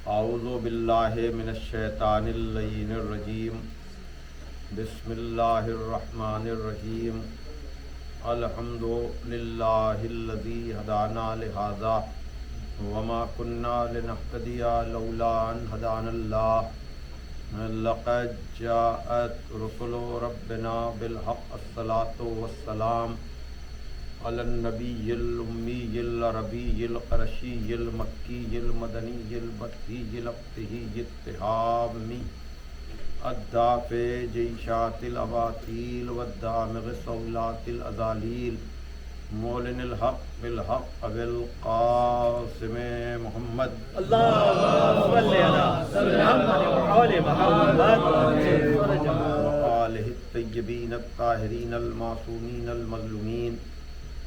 اعوذ باللہ من الشیطان اللعین الرجیم بسم اللہ الرحمن الرحیم الحمد للہ الذی ہدانا لہذا وما كنا لنهتدی لولا ان ہدانا اللہ لقد جاءت رسل ربنا بالحق الصلاة والسلام علی النبی الامی العربی القرشی المکی المدنی البطحی الابتہی التہامی الدافع جیشات الاباطیل والدامغ صولات الازالیل مولن الحق بالحق ابی القاسم محمد اللهم صل على محمد وآلہ الطیبین الطاہرین المعصومین المظلومین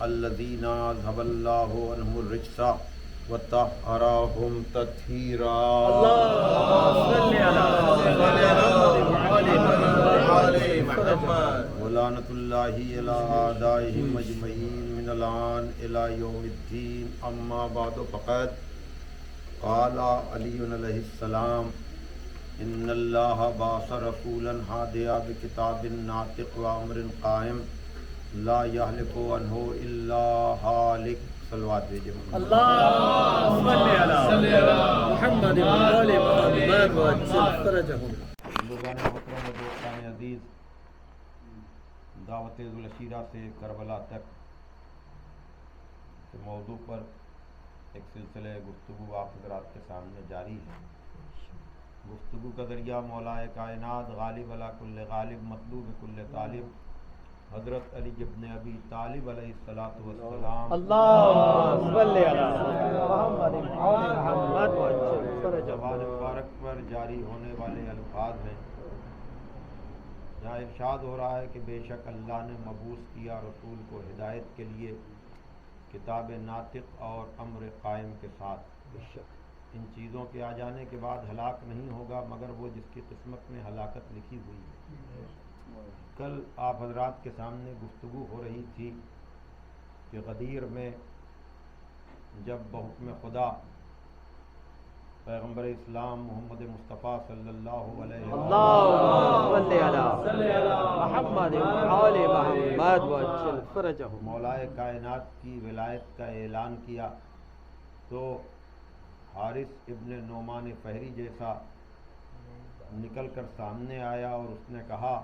الذین اذهب اللہ عنہم الرجس وطہرہم تطہیرا اللهم صل على محمد ولعنۃ اللہ علی اعدائہم اجمعین من الآن الی یوم الدین اما بعد فقد قال علی علیہ السلام ان اللہ بعث رسولا ہادیا بکتاب ناطق وامر قائم لا یہلک عنہ الا ہالک صلوات بھیجے اللهم صل على محمد وآل محمد وعجل فرجهم. بزرگان محترم و دوستان عزیز، دعوت ذوالعشیرہ سے کربلا تک کے موضوع پر ایک سلسلہ گفتگو آپ حضرات کے سامنے جاری ہے. گفتگو کا ذریعہ مولا کائنات غالب علی کل غالب مطلوب کل طالب حضرت علی ابن ابی طالب علیہ الصلوۃ والسلام اللهم صل على محمد وآل محمد وعجل فرجهم. زبان مبارک پر جاری ہونے والے الفاظ ہیں جہاں ارشاد ہو رہا ہے کہ بے شک اللہ نے مبعوث کیا رسول کو ہدایت کے لیے کتاب ناطق اور امر قائم کے ساتھ. ان چیزوں کے آ جانے کے بعد ہلاک نہیں ہوگا مگر وہ جس کی قسمت میں ہلاکت لکھی ہوئی ہے. کل آپ حضرات کے سامنے گفتگو ہو رہی تھی کہ غدیر میں جب بحکم خدا پیغمبر اسلام محمد مصطفیٰ صلی اللہ علیہ اللهم صل على محمد وآل محمد وعجل فرجهم. مولا کائنات کی ولایت کا اعلان کیا تو حارث ابن نعمان فہری جیسا نکل کر سامنے آیا اور اس نے کہا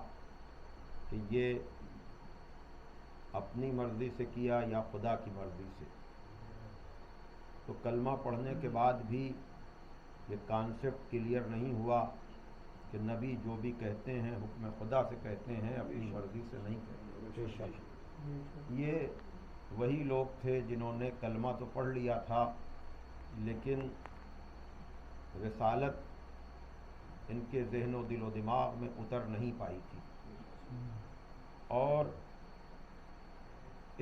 کہ یہ اپنی مرضی سے کیا یا خدا کی مرضی سے. تو کلمہ پڑھنے کے بعد بھی یہ کانسیپٹ کلیئر نہیں ہوا کہ نبی جو بھی کہتے ہیں حکم خدا سے کہتے ہیں، اپنی مرضی سے نہیں کہتے. یہ وہی لوگ تھے جنہوں نے کلمہ تو پڑھ لیا تھا لیکن رسالت ان کے ذہن و دل و دماغ میں اتر نہیں پائی تھی. اور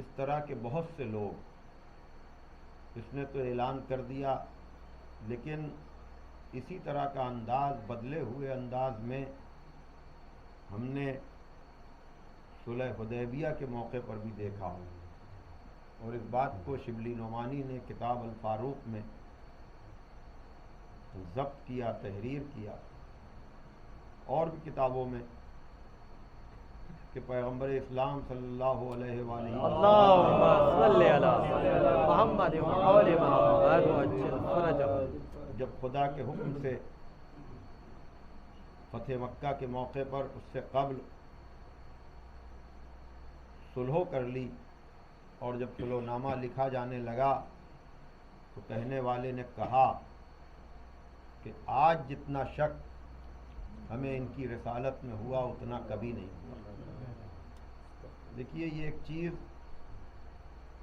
اس طرح کے بہت سے لوگ، اس نے تو اعلان کر دیا لیکن اسی طرح کا انداز، بدلے ہوئے انداز میں ہم نے صلح حدیبیہ کے موقع پر بھی دیکھا ہو. اور اس بات کو شبلی نعمانی نے کتاب الفاروق میں ضبط کیا، تحریر کیا، اور بھی کتابوں میں، کہ پیغمبر اسلام صلی اللہ علیہ وآلہ اللهم صل على محمد وآل محمد وعجل فرجهم. جب خدا کے حکم سے فتح مکہ کے موقع پر اس سے قبل صلح کر لی اور جب صلح نامہ لکھا جانے لگا تو کہنے والے نے کہا کہ آج جتنا شک ہمیں ان کی رسالت میں ہوا اتنا کبھی نہیں ہوا. دیکھیے یہ ایک چیز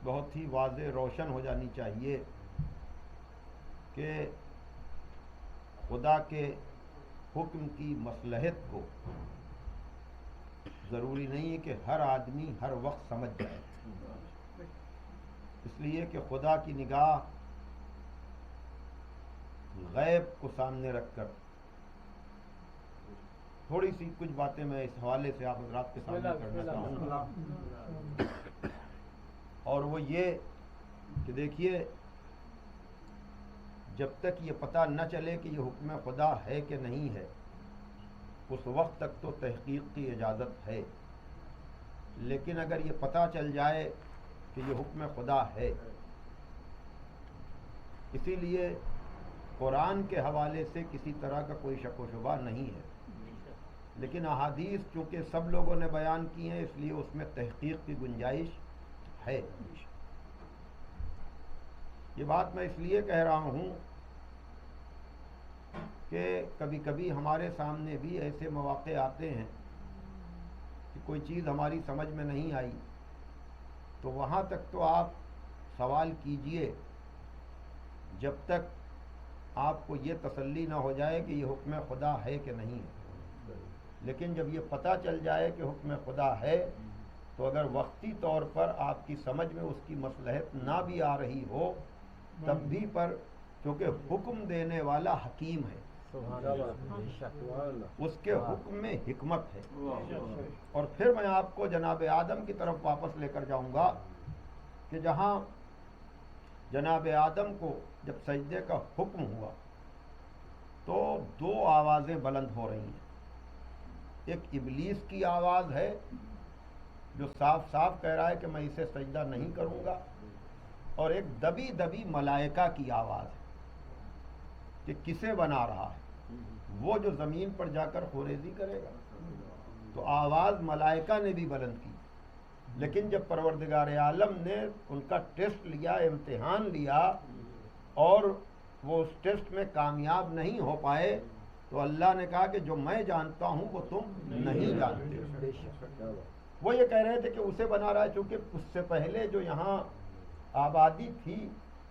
بہت ہی واضح روشن ہو جانی چاہیے کہ خدا کے حکم کی مصلحت کو ضروری نہیں ہے کہ ہر آدمی ہر وقت سمجھ جائے. اس لیے کہ خدا کی نگاہ غیب کو سامنے رکھ کر تھوڑی سی کچھ باتیں میں اس حوالے سے آپ حضرات کے سامنے کرنا چاہوں گا، اور وہ یہ کہ دیکھیے، جب تک یہ پتہ نہ چلے کہ یہ حکم خدا ہے کہ نہیں ہے، اس وقت تک تو تحقیق کی اجازت ہے، لیکن اگر یہ پتہ چل جائے کہ یہ حکم خدا ہے، اسی لیے قرآن کے حوالے سے کسی طرح کا کوئی شک و شبہ نہیں ہے، لیکن احادیث چونکہ سب لوگوں نے بیان کی ہیں، اس لیے اس میں تحقیق کی گنجائش ہے۔ یہ بات میں اس لیے کہہ رہا ہوں کہ کبھی کبھی ہمارے سامنے بھی ایسے مواقع آتے ہیں کہ کوئی چیز ہماری سمجھ میں نہیں آئی، تو وہاں تک تو آپ سوال کیجئے جب تک آپ کو یہ تسلی نہ ہو جائے کہ یہ حکم خدا ہے کہ نہیں ہے، لیکن جب یہ پتہ چل جائے کہ حکم خدا ہے تو اگر وقتی طور پر آپ کی سمجھ میں اس کی مصلحت نہ بھی آ رہی ہو تب بھی پر، کیونکہ حکم دینے والا حکیم ہے، اس کے حکم میں حکمت ہے۔ اور پھر میں آپ کو جناب آدم کی طرف واپس لے کر جاؤں گا کہ جہاں جناب آدم کو جب سجدے کا حکم ہوا تو دو آوازیں بلند ہو رہی ہیں، ایک ابلیس کی آواز ہے جو صاف صاف کہہ رہا ہے کہ میں اسے سجدہ نہیں کروں گا، اور ایک دبی دبی ملائکہ کی آواز ہے کہ کسے بنا رہا ہے، وہ جو زمین پر جا کر خوریزی کرے گا۔ تو آواز ملائکہ نے بھی بلند کی، لیکن جب پروردگار عالم نے ان کا ٹیسٹ لیا، امتحان لیا، اور وہ اس ٹیسٹ میں کامیاب نہیں ہو پائے تو اللہ نے کہا کہ جو میں جانتا ہوں وہ تم نہیں جانتے۔ وہ یہ کہہ رہے تھے کہ اسے بنا رہا ہے، چونکہ اس سے پہلے جو یہاں آبادی تھی،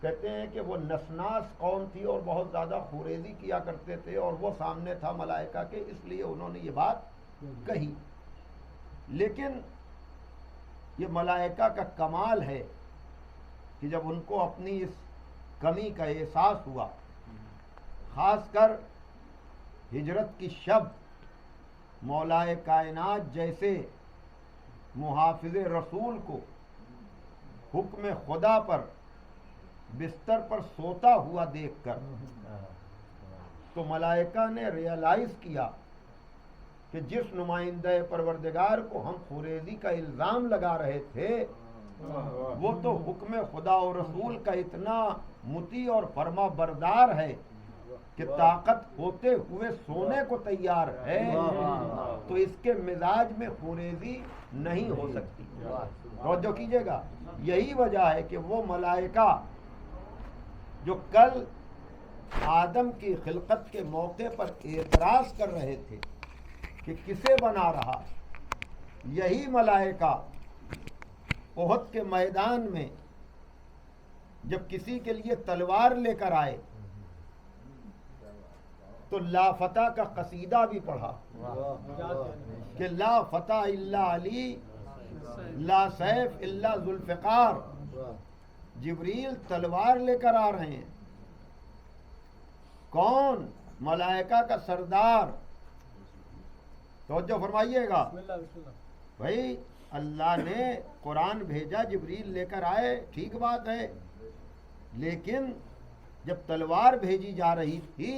کہتے ہیں کہ وہ نسناس قوم تھی اور بہت زیادہ خوریزی کیا کرتے تھے، اور وہ سامنے تھا ملائکہ کے، اس لیے انہوں نے یہ بات کہی۔ لیکن یہ ملائکہ کا کمال ہے کہ جب ان کو اپنی اس کمی کا احساس ہوا، خاص کر ہجرت کی شب مولا کائنات جیسے محافظ رسول کو حکم خدا پر بستر پر سوتا ہوا دیکھ کر، تو ملائکہ نے ریئلائز کیا کہ جس نمائندہ پروردگار کو ہم خوریزی کا الزام لگا رہے تھے وہ تو حکم خدا و رسول کا اتنا مطیع اور فرما بردار ہے کہ طاقت ہوتے ہوئے سونے کو تیار ہے، تو اس کے مزاج میں خوریزی نہیں ہو سکتی۔ توجہ کیجئے گا، یہی وجہ ہے کہ وہ ملائکہ جو کل آدم کی خلقت کے موقع پر اعتراض کر رہے تھے کہ کسے بنا رہا، یہی ملائکہ احد کے میدان میں جب کسی کے لیے تلوار لے کر آئے تو لا فتح کا قصیدہ بھی پڑھا کہ لا فتح الا علی، لا سیف الا ذوالفقار۔ جبریل تلوار لے کر آ رہے ہیں، کون؟ ملائکہ کا سردار۔ توجہ فرمائیے گا بھائی، اللہ نے قرآن بھیجا، جبریل لے کر آئے، ٹھیک بات ہے، لیکن جب تلوار بھیجی جا رہی تھی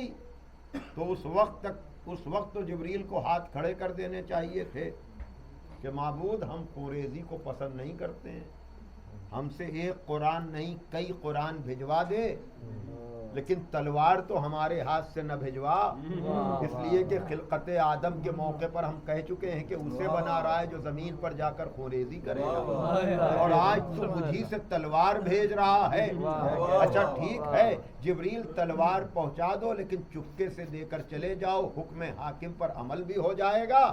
تو اس وقت تو جبریل کو ہاتھ کھڑے کر دینے چاہیے تھے کہ معبود ہم خوریزی کو پسند نہیں کرتے ہیں، ہم سے ایک قرآن نہیں کئی قرآن بھجوا دے، لیکن تلوار تو ہمارے ہاتھ سے نہ بھجوا، اس لیے کہ خلقت آدم کے موقع پر ہم کہہ چکے ہیں کہ اسے بنا رہا ہے جو زمین پر جا کر خوریزی کرے گا، اور آج تو مجھی سے تلوار بھیج رہا ہے۔ اچھا ٹھیک ہے، جبریل تلوار پہنچا دو، لیکن چپکے سے دے کر چلے جاؤ، حکم حاکم پر عمل بھی ہو جائے گا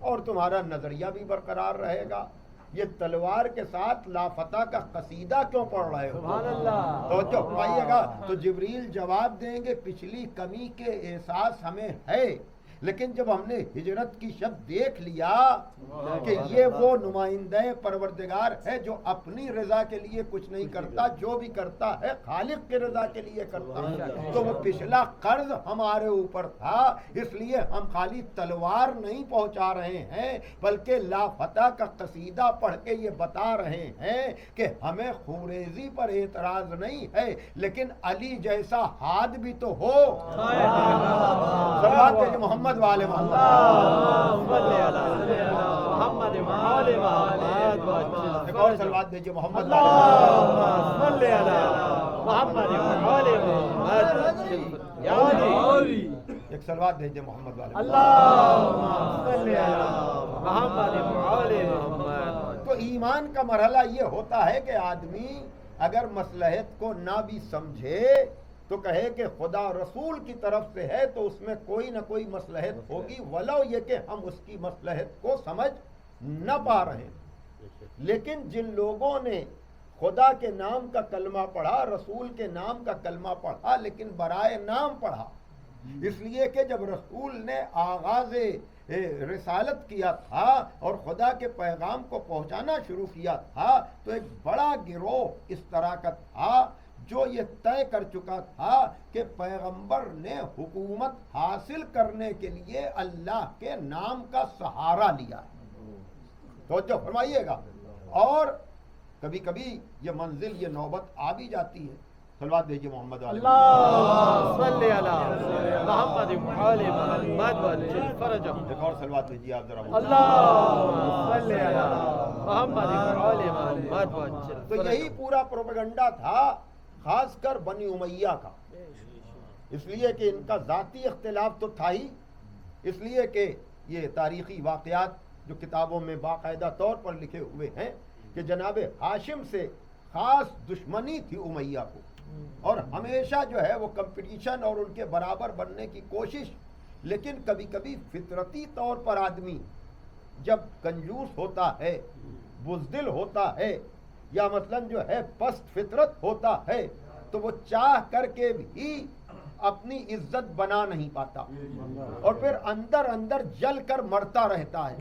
اور تمہارا نظریہ بھی برقرار رہے گا۔ یہ تلوار کے ساتھ لا فتح کا قصیدہ کیوں پڑھ رہے ہو؟ سبحان اللہ۔ توجہ فرمائیے گا، تو جبریل جواب دیں گے پچھلی کمی کے احساس ہمیں ہے، لیکن جب ہم نے ہجرت کی شب دیکھ لیا کہ یہ وہ نمائندہ پروردگار ہے جو اپنی رضا کے لیے کچھ نہیں کرتا، جو بھی کرتا ہے خالق کے رضا کے لیے کرتا ہے، تو وہ پچھلا قرض ہمارے اوپر تھا، اس لیے ہم خالی تلوار نہیں پہنچا رہے ہیں بلکہ لا فتح کا قصیدہ پڑھ کے یہ بتا رہے ہیں کہ ہمیں خوریزی پر اعتراض نہیں ہے، لیکن علی جیسا ہاتھ بھی تو ہو۔ صلوات بھیجے محمد والے محمد، ایک اور صلوات بھیجے محمد والے ایک صلوات بھیجے محمد والے۔ تو ایمان کا مرحلہ یہ ہوتا ہے کہ آدمی اگر مصلحت کو نہ بھی سمجھے تو کہے کہ خدا رسول کی طرف سے ہے تو اس میں کوئی نہ کوئی مصلحت ہوگی، ولو یہ کہ ہم اس کی مصلحت کو سمجھ نہ پا رہے ہیں۔ لیکن جن لوگوں نے خدا کے نام کا کلمہ پڑھا، رسول کے نام کا کلمہ پڑھا، لیکن برائے نام پڑھا، اس لیے کہ جب رسول نے آغاز رسالت کیا تھا اور خدا کے پیغام کو پہنچانا شروع کیا تھا تو ایک بڑا گروہ اس طرح کا تھا جو یہ طے کر چکا تھا کہ پیغمبر نے حکومت حاصل کرنے کے لیے اللہ کے نام کا سہارا لیا ہے۔ توجہ فرمائیے گا، اور کبھی کبھی یہ منزل، یہ نوبت آ بھی جاتی ہے۔ صلوات بھیجیے محمد والے۔ اللہ صلی علی محمد وعلی محمد وعجل فرجہ۔ ایک اور صلوات بھیجیے آپ ذرا۔ اللہ صلی علی محمد وعلی محمد وعجل۔ تو یہی پورا پروپیگنڈا تھا، خاص کر بنی امیہ کا، اس لیے کہ ان کا ذاتی اختلاف تو تھا ہی، اس لیے کہ یہ تاریخی واقعات جو کتابوں میں باقاعدہ طور پر لکھے ہوئے ہیں کہ جناب ہاشم سے خاص دشمنی تھی امیہ کو، اور ہمیشہ جو ہے وہ کمپٹیشن اور ان کے برابر بننے کی کوشش، لیکن کبھی کبھی فطرتی طور پر آدمی جب کنجوس ہوتا ہے، بزدل ہوتا ہے، یا مثلاً جو ہے پست فطرت ہوتا ہے تو وہ چاہ کر کے بھی اپنی عزت بنا نہیں پاتا اور پھر اندر اندر جل کر مرتا رہتا ہے۔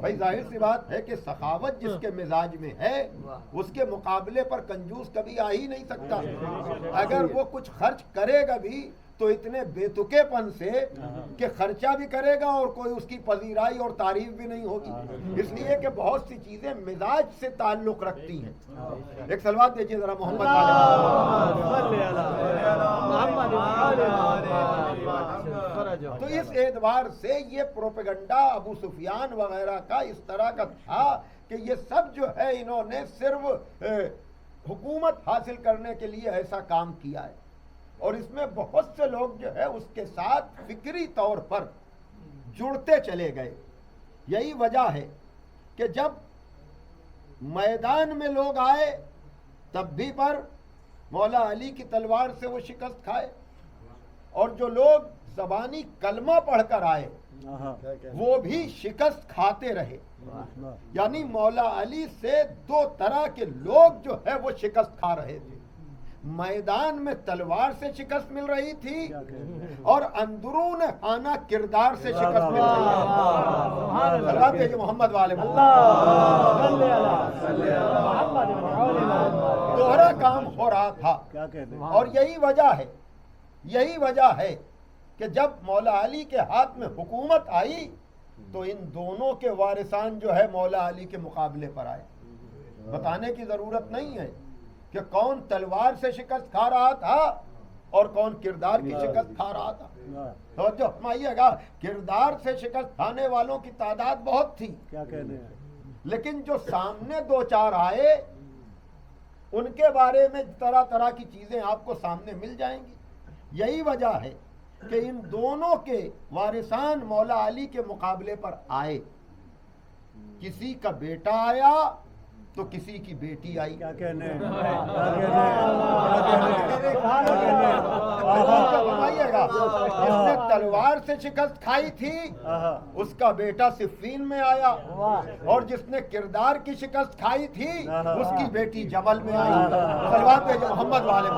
بھائی ظاہر سی بات ہے کہ سخاوت جس کے مزاج میں ہے اس کے مقابلے پر کنجوس کبھی آ ہی نہیں سکتا۔ اگر وہ کچھ خرچ کرے گا بھی تو اتنے بے تکے پن سے کہ خرچہ بھی کرے گا اور کوئی اس کی پذیرائی اور تعریف بھی نہیں ہوگی، اس لیے کہ بہت سی چیزیں مزاج سے تعلق رکھتی ہیں۔ ایک صلوات دیجیے ذرا محمد والے۔ تو اس اعتبار سے یہ پروپیگنڈا ابو سفیان وغیرہ کا اس طرح کا تھا کہ یہ سب جو ہے انہوں نے صرف حکومت حاصل کرنے کے لیے ایسا کام کیا ہے، اور اس میں بہت سے لوگ جو ہے اس کے ساتھ فکری طور پر جڑتے چلے گئے۔ یہی وجہ ہے کہ جب میدان میں لوگ آئے تب بھی پر مولا علی کی تلوار سے وہ شکست کھائے، اور جو لوگ زبانی کلمہ پڑھ کر آئے وہ بھی شکست کھاتے رہے۔ یعنی مولا علی سے دو طرح کے لوگ جو ہے وہ شکست کھا رہے تھے، میدان میں تلوار سے شکست مل رہی تھی اور اندرون خانہ کردار سے شکست مل رہی تھی۔ محمد والے دوہرا کام ہو رہا تھا، اور یہی وجہ ہے کہ جب مولا علی کے ہاتھ میں حکومت آئی تو ان دونوں کے وارثان جو ہے مولا علی کے مقابلے پر آئے۔ بتانے کی ضرورت نہیں ہے کہ کون تلوار سے شکست کھا رہا تھا اور کون کردار کی شکست کھا رہا تھا۔ توجہ فرمائیے گا، کردار سے شکست کھانے والوں کی تعداد بہت تھی، لیکن جو سامنے دو چار آئے ان کے بارے میں طرح طرح کی چیزیں آپ کو سامنے مل جائیں گی۔ یہی وجہ ہے کہ ان دونوں کے وارثان مولا علی کے مقابلے پر آئے، کسی کا بیٹا آیا تو کسی کی بیٹی آئی۔ جس نے تلوار سے شکست کھائی تھی اس کا بیٹا صفین میں آیا، اور جس نے کردار کی شکست کھائی تھی اس کی بیٹی جمل میں آئی۔ صلوات ہے محمد والے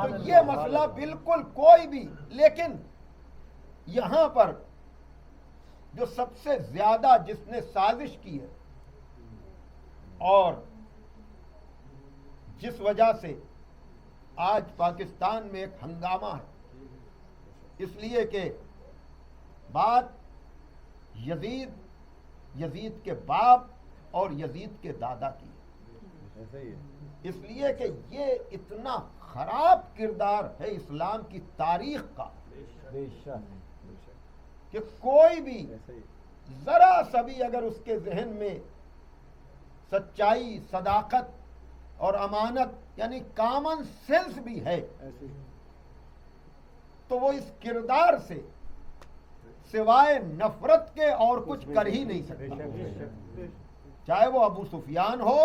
تو یہ مسئلہ بالکل کوئی بھی، لیکن یہاں پر جو سب سے زیادہ جس نے سازش کی ہے اور جس وجہ سے آج پاکستان میں ایک ہنگامہ ہے، اس لیے کہ بات یزید کے باپ اور یزید کے دادا کی ہے، اس لیے کہ یہ اتنا خراب کردار ہے اسلام کی تاریخ کا کہ کوئی بھی ذرا سا بھی اگر اس کے ذہن میں سچائی، صداقت اور امانت یعنی کامن سینس بھی ہے تو وہ اس کردار سے سوائے نفرت کے اور کچھ کر ہی نہیں سکتا، چاہے وہ ابو سفیان ہو،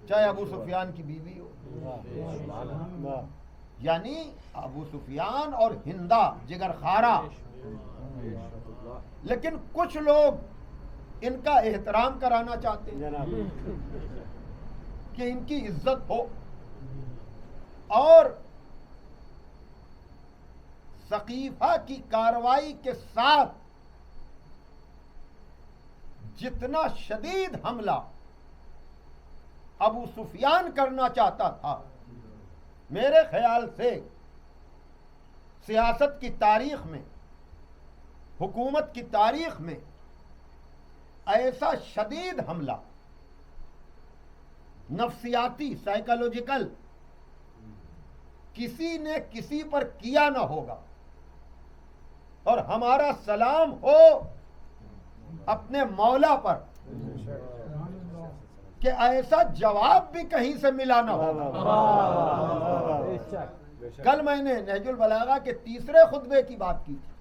چاہے ابو سفیان کی بیوی ہو، یعنی ابو سفیان اور ہندا جگر خارا۔ لیکن کچھ لوگ ان کا احترام کرانا چاہتے ہیں کہ ان کی عزت ہو، اور ثقیفہ کی کارروائی کے ساتھ جتنا شدید حملہ ابو سفیان کرنا چاہتا تھا، میرے خیال سے سیاست کی تاریخ میں، حکومت کی تاریخ میں ایسا شدید حملہ نفسیاتی، سائیکالوجیکل کسی نے کسی پر کیا نہ ہوگا، اور ہمارا سلام ہو اپنے مولا پر کہ ایسا جواب بھی کہیں سے ملا نہ ہوگا۔ کل میں نے نہج البلاغہ کے تیسرے خطبے کی بات کی تھی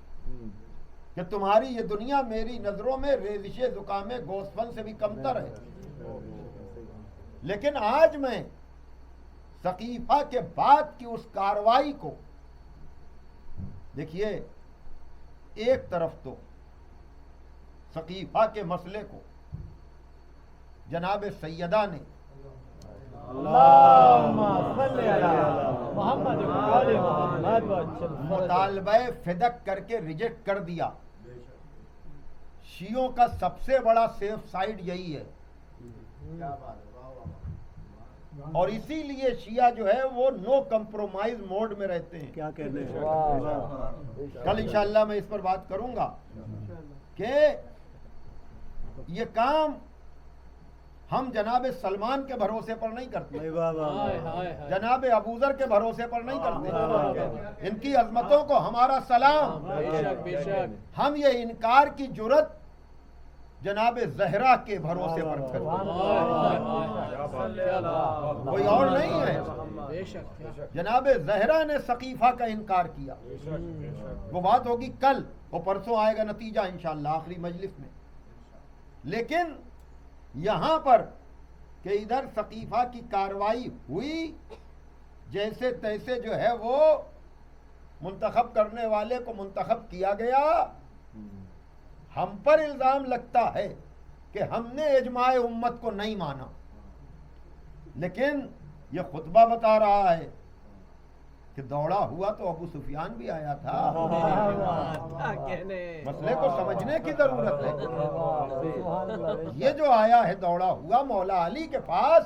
کہ تمہاری یہ دنیا میری نظروں میں ریزش زکام گوسفند سے بھی کمتر ہے، لیکن آج میں ثقیفہ کے بعد کی اس کارروائی کو دیکھیے، ایک طرف تو ثقیفہ کے مسئلے کو جناب سیدہ نے مطالبہ فدق کر کے ریجیکٹ کر دیا۔ شیعوں کا سب سے بڑا سیف سائڈ یہی ہے، اور اسی لیے شیعہ جو ہے وہ نو کمپرومائز موڈ میں رہتے ہیں۔ کیا کہنے ہیں، کل انشاءاللہ میں اس پر بات کروں گا کہ یہ کام ہم جناب سلمان کے بھروسے پر نہیں کرتے، جناب ابوذر کے بھروسے پر نہیں کرتے، ان کی عظمتوں کو ہمارا سلام۔ ہم یہ انکار کی جرت جناب زہرا کے بھروسے پر کرتے، کوئی اور نہیں ہے۔ جناب زہرا نے ثقیفہ کا انکار کیا، وہ بات ہوگی کل، وہ پرسوں آئے گا نتیجہ انشاءاللہ آخری مجلس میں۔ لیکن یہاں پر کہ ادھر ثقیفہ کی کارروائی ہوئی، جیسے تیسے جو ہے وہ منتخب کرنے والے کو منتخب کیا گیا، ہم پر الزام لگتا ہے کہ ہم نے اجماع امت کو نہیں مانا، لیکن یہ خطبہ بتا رہا ہے کہ دوڑا ہوا تو ابو سفیان بھی آیا تھا۔ مسئلے کو سمجھنے کی ضرورت ہے۔ یہ جو آیا ہے دوڑا ہوا مولا علی کے پاس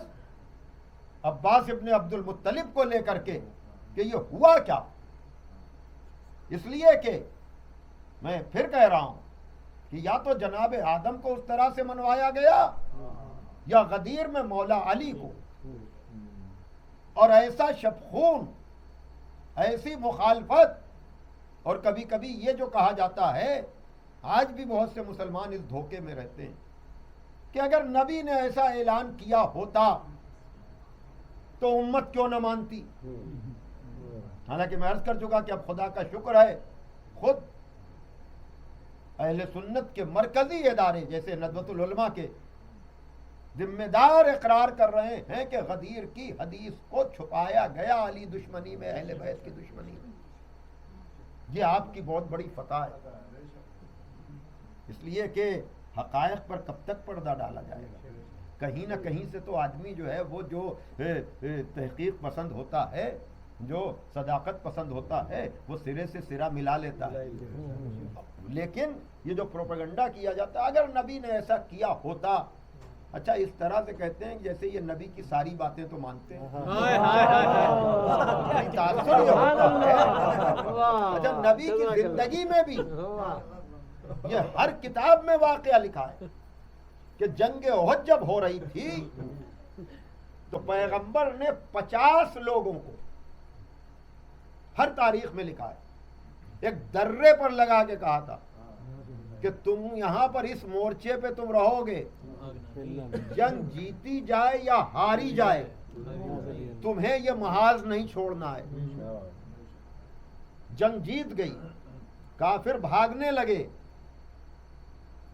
عباس ابن عبد المطلب کو لے کر کے کہ یہ ہوا کیا، اس لیے کہ میں پھر کہہ رہا ہوں کہ یا تو جناب آدم کو اس طرح سے منوایا گیا یا غدیر میں مولا علی کو، اور ایسا شبخون، ایسی مخالفت، اور کبھی کبھی یہ جو کہا جاتا ہے، آج بھی بہت سے مسلمان اس دھوکے میں رہتے ہیں کہ اگر نبی نے ایسا اعلان کیا ہوتا تو امت کیوں نہ مانتی۔ حالانکہ میں عرض کر چکا کہ اب خدا کا شکر ہے، خود اہل سنت کے مرکزی ادارے جیسے ندوۃ العلماء کے ذمہ دار اقرار کر رہے ہیں کہ غدیر کی حدیث کو چھپایا گیا علی دشمنی میں، اہل بیت کی دشمنی میں۔ یہ آپ کی بہت بڑی فتح ہے، اس لیے کہ حقائق پر کب تک پردہ ڈالا جائے گا؟ کہیں نہ کہیں سے تو آدمی جو ہے وہ جو تحقیق پسند ہوتا ہے جو صداقت پسند ہوتا ہے وہ سرے سے سرا ملا لیتا ہے. لیکن یہ جو پروپیگنڈا کیا جاتا ہے، اگر نبی نے ایسا کیا ہوتا، اچھا اس طرح سے کہتے ہیں جیسے یہ نبی کی ساری باتیں تو مانتے ہیں. تاثر یہ ہوتا ہے. اچھا نبی کی زندگی میں بھی یہ ہر کتاب میں واقعہ لکھا ہے کہ جنگ احد جب ہو رہی تھی تو پیغمبر نے 50 لوگوں کو، ہر تاریخ میں لکھا ہے، ایک درے پر لگا کے کہا تھا کہ تم یہاں پر اس مورچے پہ تم رہو گے، جنگ جیتی جائے یا ہاری جائے تمہیں یہ محاذ نہیں چھوڑنا ہے. جنگ جیت گئی، کافر بھاگنے لگے،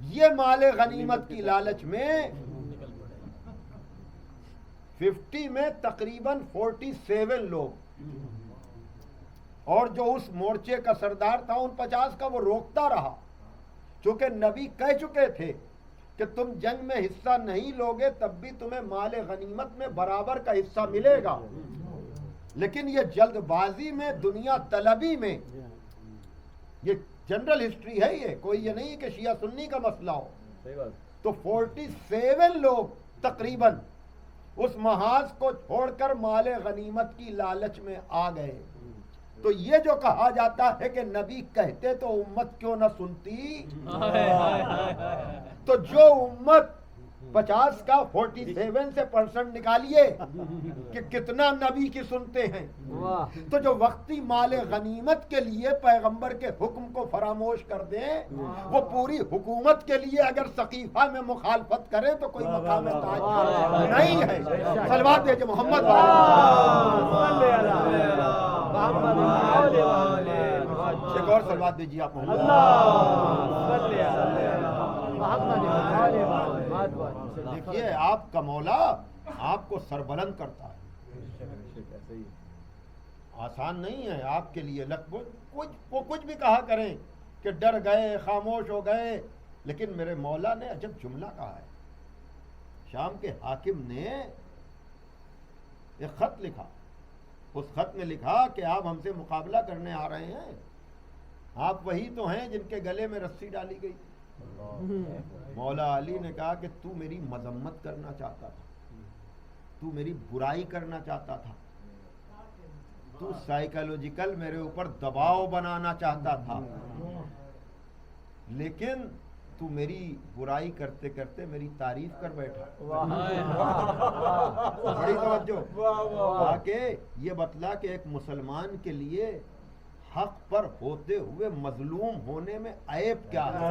یہ مال غنیمت کی لالچ میں 50 میں تقریباً 47 لوگ، اور جو اس مورچے کا سردار تھا ان 50 کا وہ روکتا رہا، چونکہ نبی کہہ چکے تھے کہ تم جنگ میں حصہ نہیں لوگے تب بھی تمہیں مال غنیمت میں برابر کا حصہ ملے گا. لیکن یہ جلد بازی میں، دنیا طلبی میں، یہ جنرل ہسٹری ہے، یہ کوئی یہ نہیں کہ شیعہ سنی کا مسئلہ ہو. تو 47 لوگ تقریباً اس محاذ کو چھوڑ کر مال غنیمت کی لالچ میں آ گئے. تو یہ جو کہا جاتا ہے کہ نبی کہتے تو امت کیوں نہ سنتی، تو جو امت 50 کا 47 سے % نکالیے کہ کتنا نبی کی سنتے ہیں. تو جو وقتی مال غنیمت کے لیے پیغمبر کے حکم کو فراموش کر دیں، وہ پوری حکومت کے لیے اگر سقیفہ میں مخالفت کرے تو کوئی مقام تاج نہیں ہے. صلوات دیجئے محمد ایک اور صلوات دیجیے آپ محمد. دیکھیے آپ کا مولا آپ کو سربلند کرتا ہے، آسان نہیں ہے آپ کے لیے. وہ کچھ بھی کہا کریں کہ ڈر گئے، خاموش ہو گئے، لیکن میرے مولا نے عجب جملہ کہا ہے. شام کے حاکم نے ایک خط لکھا، اس خط میں لکھا کہ آپ ہم سے مقابلہ کرنے آ رہے ہیں، آپ وہی تو ہیں جن کے گلے میں رسی ڈالی گئی. مولا علی نے کہا کہ تو میری مذمت کرنا چاہتا تھا، تو میری برائی کرنا چاہتا تھا، تو سائیکالوجیکل میرے اوپر دباؤ بنانا چاہتا تھا، لیکن تو میری برائی کرتے کرتے میری تعریف کر بیٹھا. بڑی توجہ. کہ یہ بتلا کہ ایک مسلمان کے لیے حق پر ہوتے ہوئے مظلوم ہونے میں عیب کیا ہے.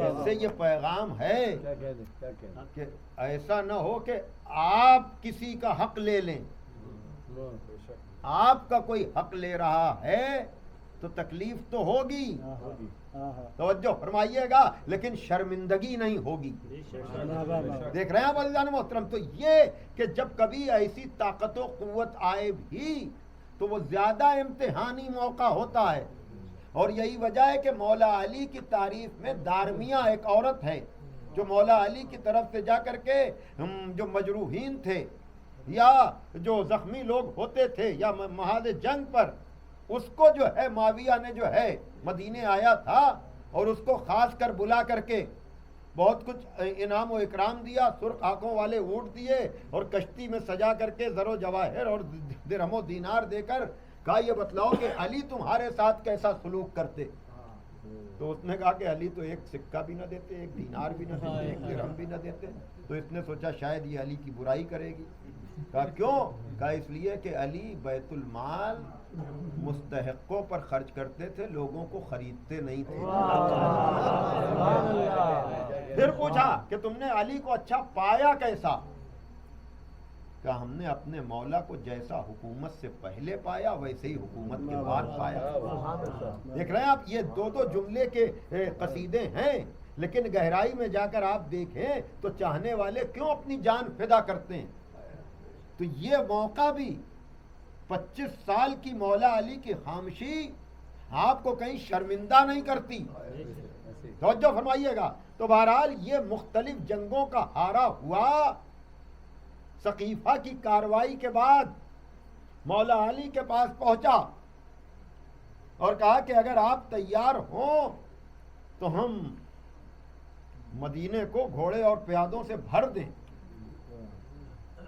اس سے یہ پیغام ہے کہ ایسا نہ ہو کہ آپ کسی کا حق لے لیں. آپ کا کوئی حق لے رہا ہے تو تکلیف تو ہوگی، توجہ فرمائیے گا، لیکن شرمندگی نہیں ہوگی. دیکھ رہے ہیں آپ عزیزان محترم. تو یہ کہ جب کبھی ایسی طاقت و قوت آئے بھی تو وہ زیادہ امتحانی موقع ہوتا ہے. اور یہی وجہ ہے کہ مولا علی کی تعریف میں دارمیہ ایک عورت ہے جو مولا علی کی طرف سے جا کر کے جو مجروحین تھے یا جو زخمی لوگ ہوتے تھے یا محاذ جنگ پر، اس کو جو ہے معاویہ نے جو ہے مدینے آیا تھا اور اس کو خاص کر بلا کر کے بہت کچھ انعام و اکرام دیا، سرخ آنکھوں والے اونٹ دیے اور کشتی میں سجا کر کے زر و جواہر اور درہم و دینار دے کر کہا یہ بتلاؤ کہ علی تمہارے ساتھ کیسا سلوک کرتے. تو اس نے کہا کہ علی تو ایک سکہ بھی نہ دیتے، ایک دینار بھی نہ دیتے، ایک درہم بھی نہ دیتے. تو اس نے سوچا شاید یہ علی کی برائی کرے گی. کہا کیوں؟ کہا اس لیے کہ علی بیت المال مستحقوں پر خرچ کرتے تھے، لوگوں کو خریدتے نہیں تھے. پھر پوچھا کہ تم نے علی کو اچھا پایا کیسا؟ کہ ہم نے اپنے مولا کو جیسا حکومت سے پہلے پایا ویسے ہی حکومت کے بعد پایا. دیکھ رہے ہیں آپ، یہ دو جملے کے قصیدے ہیں، لیکن گہرائی میں جا کر آپ دیکھیں تو چاہنے والے کیوں اپنی جان فدا کرتے ہیں. تو یہ موقع بھی 25 سال کی مولا علی کی خاموشی آپ کو کہیں شرمندہ نہیں کرتی. توجہ فرمائیے گا. تو بہرحال یہ مختلف جنگوں کا ہارا ہوا سقیفہ کی کاروائی کے بعد مولا علی کے پاس پہنچا اور کہا کہ اگر آپ تیار ہوں تو ہم مدینے کو گھوڑے اور پیادوں سے بھر دیں۔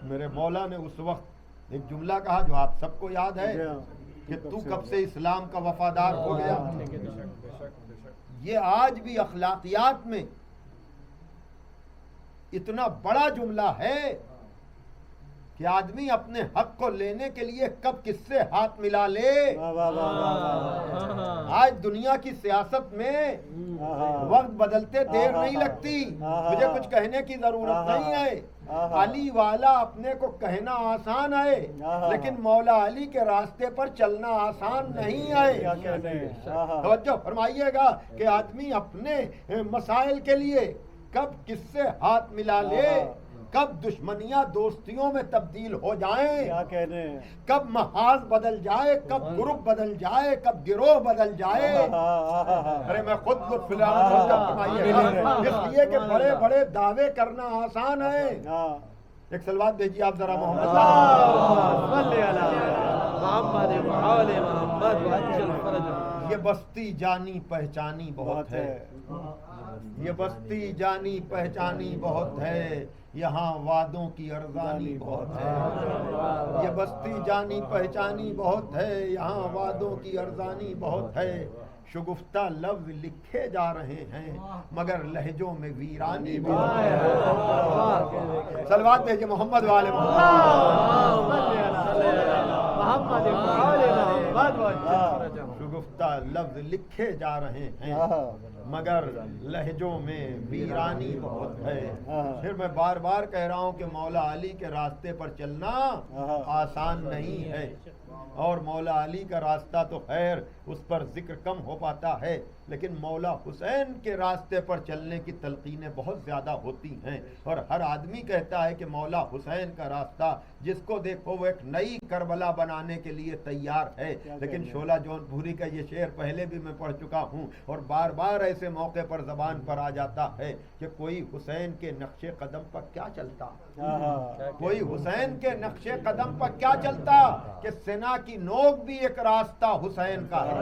میرے مولا نے اس وقت ایک جملہ کہا جو آپ سب کو یاد ہے کہ تو کب سے اسلام کا وفادار ہو گیا۔ یہ آج بھی اخلاقیات میں اتنا بڑا جملہ ہے کہ آدمی اپنے حق کو لینے کے لیے کب کس سے ہاتھ ملا لے۔ آج دنیا کی سیاست میں وقت بدلتے دیر نہیں لگتی، مجھے کچھ کہنے کی ضرورت نہیں ہے۔ علی والا اپنے کو کہنا آسان ہے لیکن مولا علی کے راستے پر چلنا آسان نہیں ہے۔ توجہ فرمائیے گا کہ آدمی اپنے مسائل کے لیے کب کس سے ہاتھ ملا لے، کب دشمنیاں دوستیوں میں تبدیل ہو جائیں، کب محاذ بدل جائے، کب گروپ بدل جائے، کب گروہ بدل جائے۔ ارے میں خود لطف لے رہا ہوں، اس لیے کہ بڑے بڑے دعوے کرنا آسان ہے۔ ایک سلوات بھیجیے آپ ذرا محمد یہ بستی جانی پہچانی بہت ہے، یہ بستی جانی پہچانی بہت ہے، یہاں وعدوں کی ارزانی بہت ہے۔ یہ بستی جانی پہچانی بہت ہے، یہاں وعدوں کی ارزانی بہت ہے۔ شگفتہ لفظ لکھے جا رہے ہیں مگر لہجوں میں ویرانی بہت ہے۔ صلوات بھیجیے محمد والے شگفتہ لفظ لکھے جا رہے ہیں مگر لہجوں میں ویرانی بہت ہے۔ پھر میں بار بار کہہ رہا ہوں کہ مولا علی کے راستے پر چلنا آسان نہیں ہے، اور مولا علی کا راستہ تو خیر اس پر ذکر کم ہو پاتا ہے، لیکن مولا حسین کے راستے پر چلنے کی تلقینیں بہت زیادہ ہوتی ہیں، اور ہر آدمی کہتا ہے کہ مولا حسین کا راستہ جس کو دیکھو وہ ایک نئی کربلا بنانے کے لیے تیار ہے۔ لیکن شعلہ جون پوری کا یہ شعر پہلے بھی میں پڑھ چکا ہوں اور بار بار ایسے موقع پر زبان پر آ جاتا ہے کہ کوئی حسین کے نقش قدم پر کیا چلتا، کوئی حسین کے نقش قدم پر کیا چلتا کہ سنا کی نوک بھی ایک راستہ حسین کا ہے۔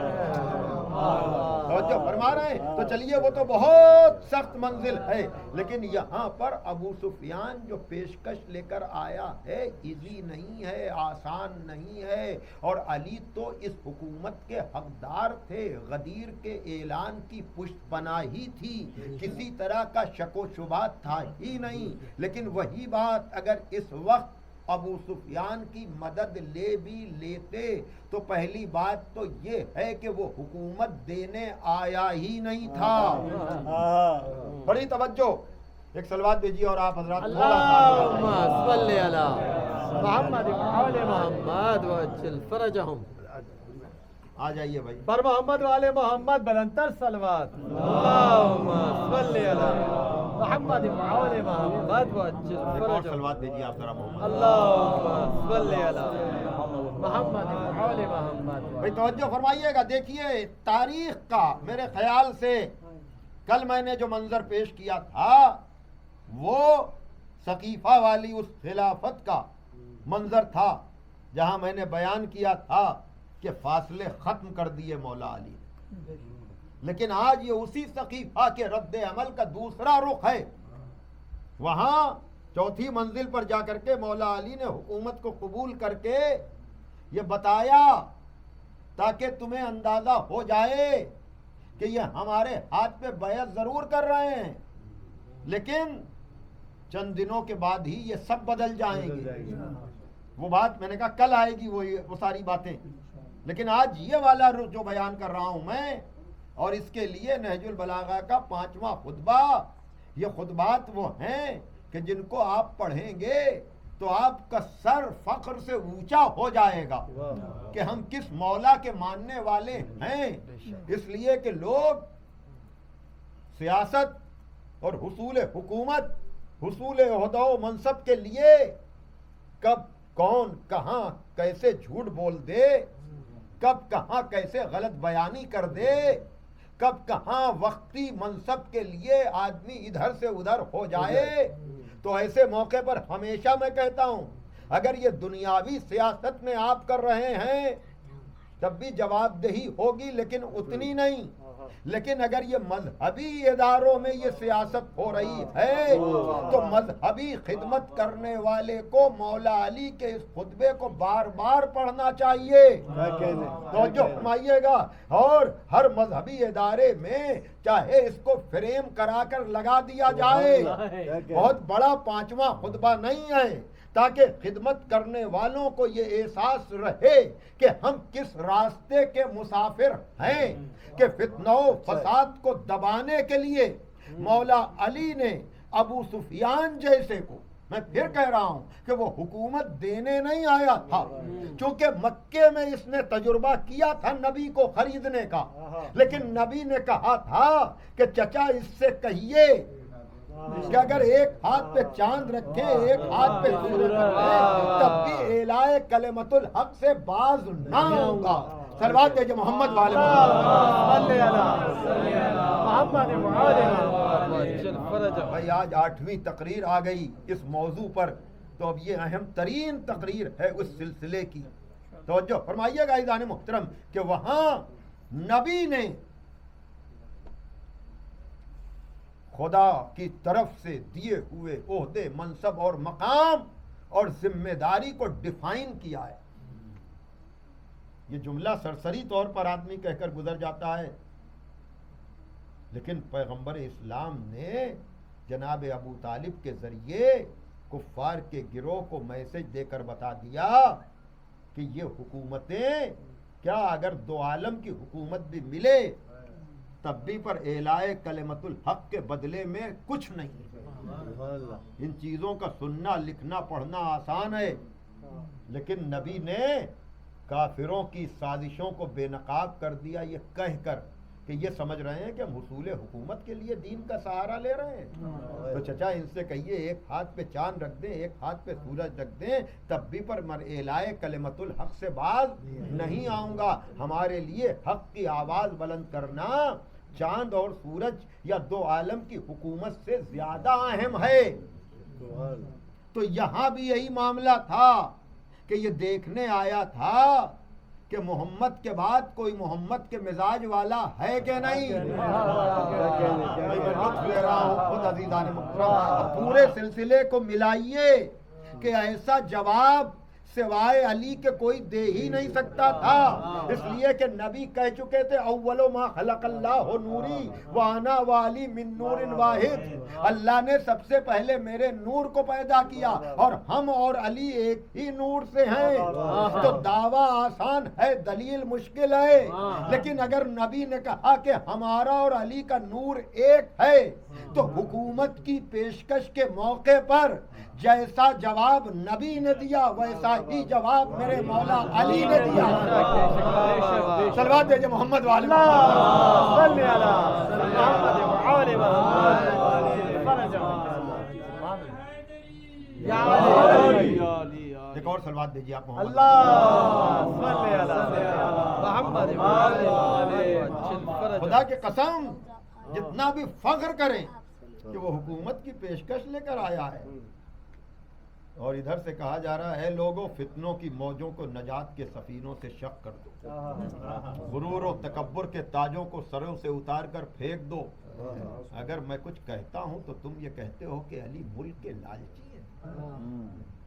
توجہ فرما رہے ہیں؟ تو چلیے وہ تو بہت سخت منزل ہے، لیکن یہاں پر ابو سفیان جو پیشکش لے کر آیا ہے ایزی نہیں ہے، آسان نہیں ہے، اور علی تو اس حکومت کے حقدار تھے، غدیر کے اعلان کی پشت پناہی تھی، کسی طرح کا شک و شبہ تھا ہی نہیں۔ لیکن وہی بات اگر اس وقت ابو سفیان کی مدد لے بھی لیتے تو پہلی بات تو یہ ہے کہ وہ حکومت دینے آیا ہی نہیں تھا۔ بڑی توجہ، ایک صلوات بھیجیے اور آپ حضرات اللہم صلی علی محمد وعلی محمد وعجل فرجہم۔ آ جائیے بھائی پر محمد والے محمد بلندر صلوات۔ اللہم صلی علی محمد وعلی محمد وعجل اور فرجہم۔ صلوات بھیجیے آپ ذرا محمد۔ اللہم صلی علی محمد وعلی محمد۔ بھائی توجہ فرمائیے گا، دیکھیے تاریخ کا میرے خیال سے کل میں نے جو منظر پیش کیا تھا وہ سقیفہ والی اس خلافت کا منظر تھا جہاں میں نے بیان کیا تھا کہ فاصلے ختم کر دیے مولا علی نے، لیکن آج یہ اسی سقیفہ کے رد عمل کا دوسرا رخ ہے۔ وہاں چوتھی منزل پر جا کر کے مولا علی نے حکومت کو قبول کر کے یہ بتایا تاکہ تمہیں اندازہ ہو جائے کہ یہ ہمارے ہاتھ پہ بیعت ضرور کر رہے ہیں لیکن چند دنوں کے بعد ہی یہ سب بدل جائیں گے۔ وہ بات میں نے کہا کل آئے گی وہ ساری باتیں، لیکن آج یہ والا رخ جو بیان کر رہا ہوں میں، اور اس کے لیے نہج البلاغہ کا 5واں خطبہ، یہ خطبات وہ ہیں کہ جن کو آپ پڑھیں گے تو آپ کا سر فخر سے اونچا ہو جائے گا کہ ہم کس مولا کے ماننے والے ہیں۔ اس لیے کہ لوگ سیاست اور حصول حکومت، حصول عہدہ و منصب کے لیے کب کون کہاں کیسے جھوٹ بول دے، کب کہاں کیسے غلط بیانی کر دے، کب کہاں وقتی منصب کے لیے آدمی ادھر سے ادھر ہو جائے، تو ایسے موقع پر ہمیشہ میں کہتا ہوں اگر یہ دنیاوی سیاست میں آپ کر رہے ہیں تب بھی جواب دہی ہوگی لیکن اتنی نہیں، لیکن اگر یہ مذہبی اداروں میں یہ سیاست ہو رہی ہے تو مذہبی خدمت کرنے والے کو مولا علی کے اس خطبے کو بار بار پڑھنا چاہیے، توجہ فرمائیے گا، اور ہر مذہبی ادارے میں چاہے اس کو فریم کرا کر لگا دیا جائے، بہت بڑا 5واں خطبہ نہیں ہے، تاکہ خدمت کرنے والوں کو یہ احساس رہے کہ ہم کس راستے کے مسافر ہیں، کہ فتنہ و فساد کو دبانے کے لیے مولا علی نے ابو سفیان جیسے کو، میں پھر کہہ رہا ہوں کہ وہ حکومت دینے نہیں آیا تھا، چونکہ مکے میں اس نے تجربہ کیا تھا نبی کو خریدنے کا، لیکن نبی نے کہا تھا کہ چچا اس سے کہیے کہ اگر ایک ہاتھ پہ چاند رکھے ایک ہاتھ پہ سورج رکھے تب بھی اعلائے کلمت الحق سے باز نہ آؤں گا۔ صلوات دیجئے محمد والے بھائی، آج 8ویں تقریر آ گئی اس موضوع پر، تو اب یہ اہم ترین تقریر ہے اس سلسلے کی، توجہ فرمائیے گا عزیزان محترم، کہ وہاں نبی نے خدا کی طرف سے دیے ہوئے عہدے، منصب اور مقام اور ذمہ داری کو ڈیفائن کیا ہے۔ یہ جملہ سرسری طور پر آدمی کہہ کر گزر جاتا ہے، لیکن پیغمبر اسلام نے جناب ابو طالب کے ذریعے کفار کے گروہ کو میسج دے کر بتا دیا کہ یہ حکومتیں کیا اگر 2 عالم کی حکومت بھی ملے تب بھی پر اعلائے کلمت الحق کے بدلے میں کچھ نہیں۔ ان چیزوں کا سننا لکھنا پڑھنا آسان ہے، لیکن نبی نے کافروں کی سازشوں کو بے نقاب کر دیا یہ کہہ کر کہ یہ سمجھ رہے ہیں کہ ہم حصول حکومت کے لیے دین کا سہارا لے رہے ہیں، تو چچا ان سے کہیے ایک ہاتھ پہ چاند رکھ دیں ایک ہاتھ پہ سورج رکھ دیں تب بھی پر اعلائے کلمت الحق سے باز نہیں آؤں گا۔ ہمارے لیے حق کی آواز بلند کرنا چاند اور سورج یا 2 عالم کی حکومت سے زیادہ اہم ہے۔ تو یہاں بھی یہی معاملہ تھا کہ یہ دیکھنے آیا تھا کہ محمد کے بعد کوئی محمد کے مزاج والا ہے کہ نہیں۔ میں لطف لے رہا ہوں خود عزیزان محترم، پورے سلسلے کو ملائیے کہ ایسا جواب سوائے علی کے کوئی دے ہی نہیں سکتا تھا، اس لیے کہ نبی کہہ چکے تھے اول ما خلق اللہ نوری وانا والی من نور واحد، اللہ نے سب سے پہلے میرے نور کو پیدا کیا اور ہم اور علی ایک ہی نور سے ہیں۔ تو دعویٰ آسان ہے دلیل مشکل ہے، لیکن اگر نبی نے کہا کہ ہمارا اور علی کا نور ایک ہے تو حکومت کی پیشکش کے موقع پر جیسا جواب نبی نے دیا ویسا ہی جواب میرے مولا علی نے دیا۔ صلوات دیجئے محمد والے ایک اور صلوات دیجئے آپ محمد۔ خدا کی قسم جتنا بھی فخر کریں کہ وہ حکومت کی پیشکش لے کر آیا ہے، اور ادھر سے کہا جا رہا ہے لوگوں فتنوں کی موجوں کو نجات کے سفینوں سے شق کر دو، غرور و تکبر کے تاجوں کو سروں سے اتار کر پھینک دو۔ اگر میں کچھ کہتا ہوں تو تم یہ کہتے ہو کہ علی ملک کے لالچی ہیں،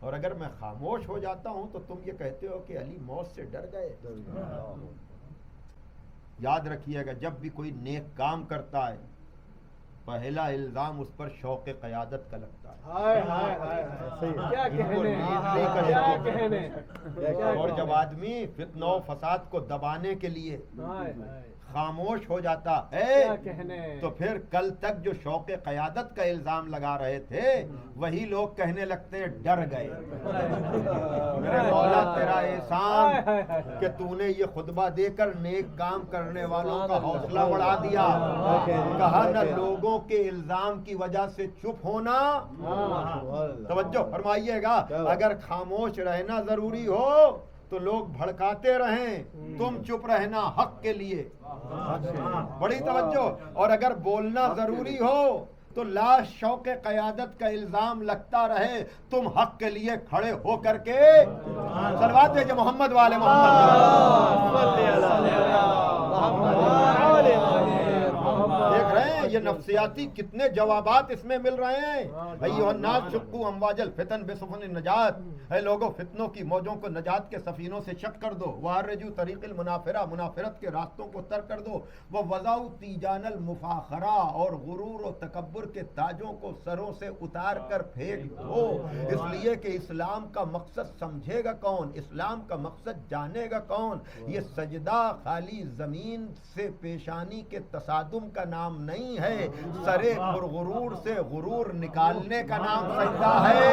اور اگر میں خاموش ہو جاتا ہوں تو تم یہ کہتے ہو کہ علی موت سے ڈر گئے۔ یاد رکھیے گا جب بھی کوئی نیک کام کرتا ہے پہلا الزام اس پر شوق قیادت کا لگتا ہے، اور جب آدمی فتنہ و فساد کو دبانے کے لیے خاموش ہو جاتا ہے تو پھر کل تک جو شوق قیادت کا الزام لگا رہے تھے وہی لوگ کہنے لگتے ہیں ڈر گئے۔ میرے مولا تیرا احسان کہ تو نے یہ خطبہ دے کر نیک کام کرنے والوں کا حوصلہ بڑھا دیا، کہا نہ لوگوں کے الزام کی وجہ سے چپ ہونا۔ توجہ فرمائیے گا، اگر خاموش رہنا ضروری ہو تو لوگ بھڑکاتے رہیں، تم چپ رہنا حق کے لیے، بڑی توجہ، اور اگر بولنا ضروری ہو تو لاش شوق قیادت کا الزام لگتا رہے، تم حق کے لیے کھڑے ہو کر کے صلوات بھیجے محمد والے محمد۔ دیکھ رہے ہیں یہ نفسیاتی کتنے جوابات اس میں مل رہے ہیں۔ ایھا الناس شقوا امواج الفتن بسفن النجات، اے لوگوں فتنوں کی موجوں کو نجات کے سفینوں سے شق کر دو، وارجو طریق المنافرہ، منافرت کے راستوں کو ترک کر دو، وہ وضعوا تیجان المفاخرہ، اور غرور و تکبر کے تاجوں کو سروں سے اتار کر پھینک دو، اس لیے کہ اسلام کا مقصد سمجھے گا کون، اسلام کا مقصد جانے گا کون؟ یہ سجدہ خالی زمین سے پیشانی کے تصادم کا نام نہیں ہے، سرے پرغرور سے غرور نکالنے کا نام سجدہ ہے۔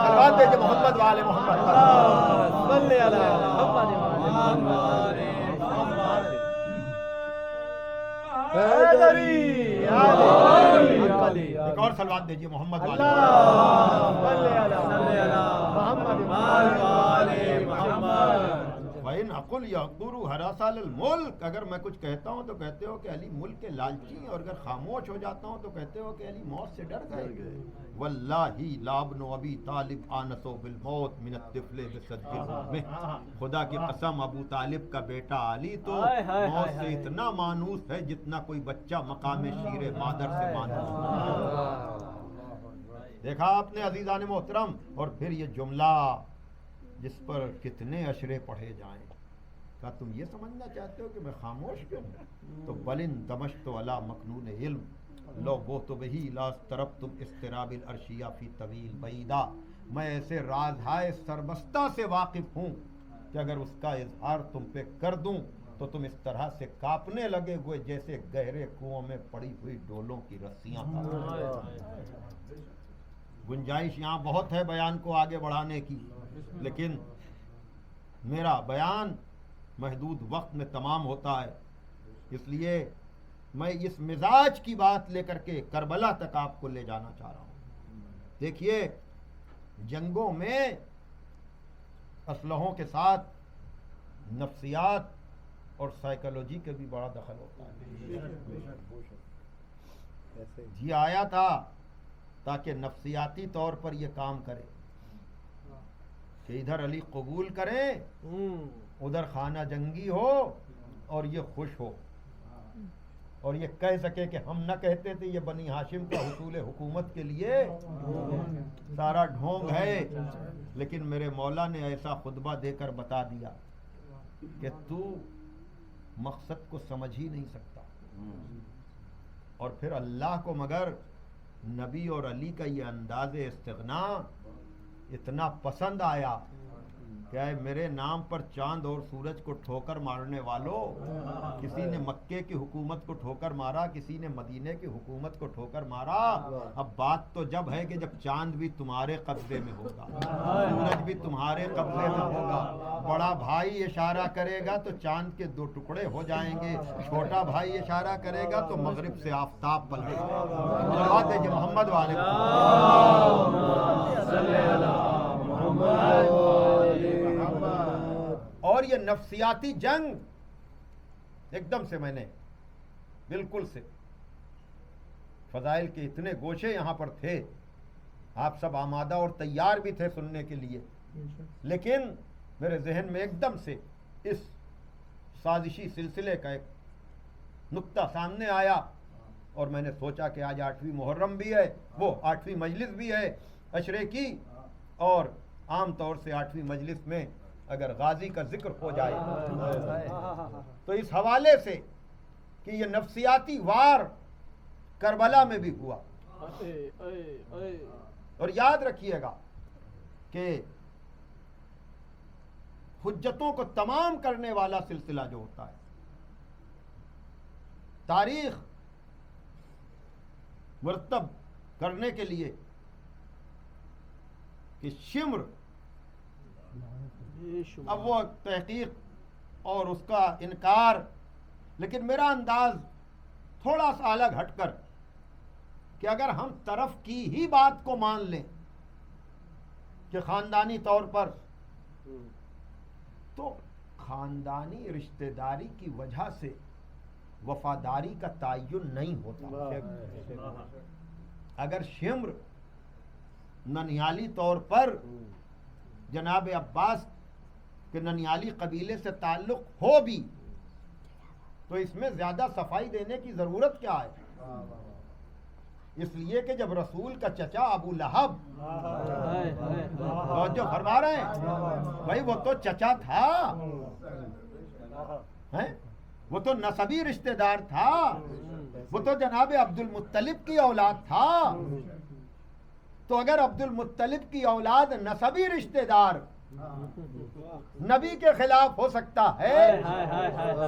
صلوات بھیجے محمد والے محمد۔ ایک اور صلوات بھیجیے محمد والے وَإِنْ أَقُلْ يَقْدُرُ حَرَاسَ الْمُلْكِ، اگر میں کچھ کہتا ہوں تو کہتے ہو کہ علی ملک کے لالچی ہیں، اور اگر خاموش ہو جاتا ہوں تو کہتے ہو کہ علی موت سے ڈر گئے۔ وَاللَّهِ لَا ابْنُ أَبِي طالب آنَسُ بِالْمَوْتِ مِنَ الطِّفْلِ بِصَدْقِ الْأُمِّ، خدا کی قسم ابو طالب کا بیٹا علی تو موت سے اتنا مانوس ہے جتنا کوئی بچہ مقام شیر مادر سے مانوس۔ دیکھا آپ نے عزیزان محترم، اور پھر یہ جملہ جس پر کتنے اشرے پڑھے جائیں، کیا تم یہ سمجھنا چاہتے ہو کہ میں خاموش کیوں؟ تو بلن دمشت علی مکنون علم لو بوت بہی لا طربتم استراب الارشیہ فی طویل بعیدہ، میں ایسے رازہائے سربستہ سے واقف ہوں کہ اگر اس کا اظہار تم پہ کر دوں تو تم اس طرح سے کانپنے لگے ہوئے جیسے گہرے کنویں میں پڑی ہوئی ڈولوں کی رسیاں۔ گنجائش یہاں بہت ہے بیان کو آگے بڑھانے کی، لیکن میرا بیان محدود وقت میں تمام ہوتا ہے، اس لیے میں اس مزاج کی بات لے کر کے کربلا تک آپ کو لے جانا چاہ رہا ہوں۔ دیکھیے جنگوں میں اسلحوں کے ساتھ نفسیات اور سائیکالوجی کے بھی بڑا دخل ہوتا ہے۔ جی آیا تھا تاکہ نفسیاتی طور پر یہ کام کرے کہ ادھر علی قبول کریں، ادھر خانہ جنگی ہو، اور یہ خوش ہو، اور یہ کہہ سکے کہ ہم نہ کہتے تھے یہ بنی ہاشم کا حصول حکومت کے لیے سارا ڈھونگ ہے، لیکن میرے مولا نے ایسا خطبہ دے کر بتا دیا کہ تو مقصد کو سمجھ ہی نہیں سکتا۔ اور پھر اللہ کو مگر نبی اور علی کا یہ انداز استغنا اتنا پسند آیا کہ اے میرے نام پر چاند اور سورج کو ٹھوکر مارنے والوں، کسی نے مکے کی حکومت کو ٹھوکر مارا، کسی نے مدینے کی حکومت کو ٹھوکر مارا، اب بات تو جب ہے کہ جب چاند بھی تمہارے قبضے میں ہوگا، سورج بھی تمہارے قبضے میں ہوگا، بڑا بھائی اشارہ کرے گا تو چاند کے 2 ٹکڑے ہو جائیں گے، چھوٹا بھائی اشارہ کرے گا تو مغرب سے آفتاب پلٹے گا۔ بات ہے کہ محمد والے اور یہ نفسیاتی جنگ ایک دم سے میں نے بالکل سے فضائل کے اتنے گوشے یہاں پر تھے، آپ سب آمادہ اور تیار بھی تھے سننے کے لیے، لیکن میرے ذہن میں ایک دم سے اس سازشی سلسلے کا ایک نقطہ سامنے آیا، اور میں نے سوچا کہ آج 8ویں محرم بھی ہے، وہ 8ویں مجلس بھی ہے عشرے کی، اور عام طور سے 8ویں مجلس میں اگر غازی کا ذکر ہو جائے تو اس حوالے سے کہ یہ نفسیاتی وار کربلا میں بھی ہوا، اور یاد رکھیے گا کہ حجتوں کو تمام کرنے والا سلسلہ جو ہوتا ہے، تاریخ مرتب کرنے کے لیے کہ شمر، اب وہ تحقیق اور اس کا انکار، لیکن میرا انداز تھوڑا سا الگ ہٹ کر کہ اگر ہم طرف کی ہی بات کو مان لیں کہ خاندانی طور پر، تو خاندانی رشتہ داری کی وجہ سے وفاداری کا تعین نہیں ہوتا. اگر شمر ننیالی طور پر جناب عباس کے ننیالی قبیلے سے تعلق ہو بھی تو اس میں زیادہ صفائی دینے کی ضرورت کیا ہے؟ اس لیے کہ جب رسول کا چچا ابو لہب جو فرما رہے ہیں بھائی وہ تو چچا تھا، وہ تو نسبی رشتہ دار تھا، وہ تو جناب عبد المطلب کی اولاد تھا. تو اگر عبد المطلب کی اولاد نسبی رشتہ دار نبی کے خلاف ہو سکتا ہے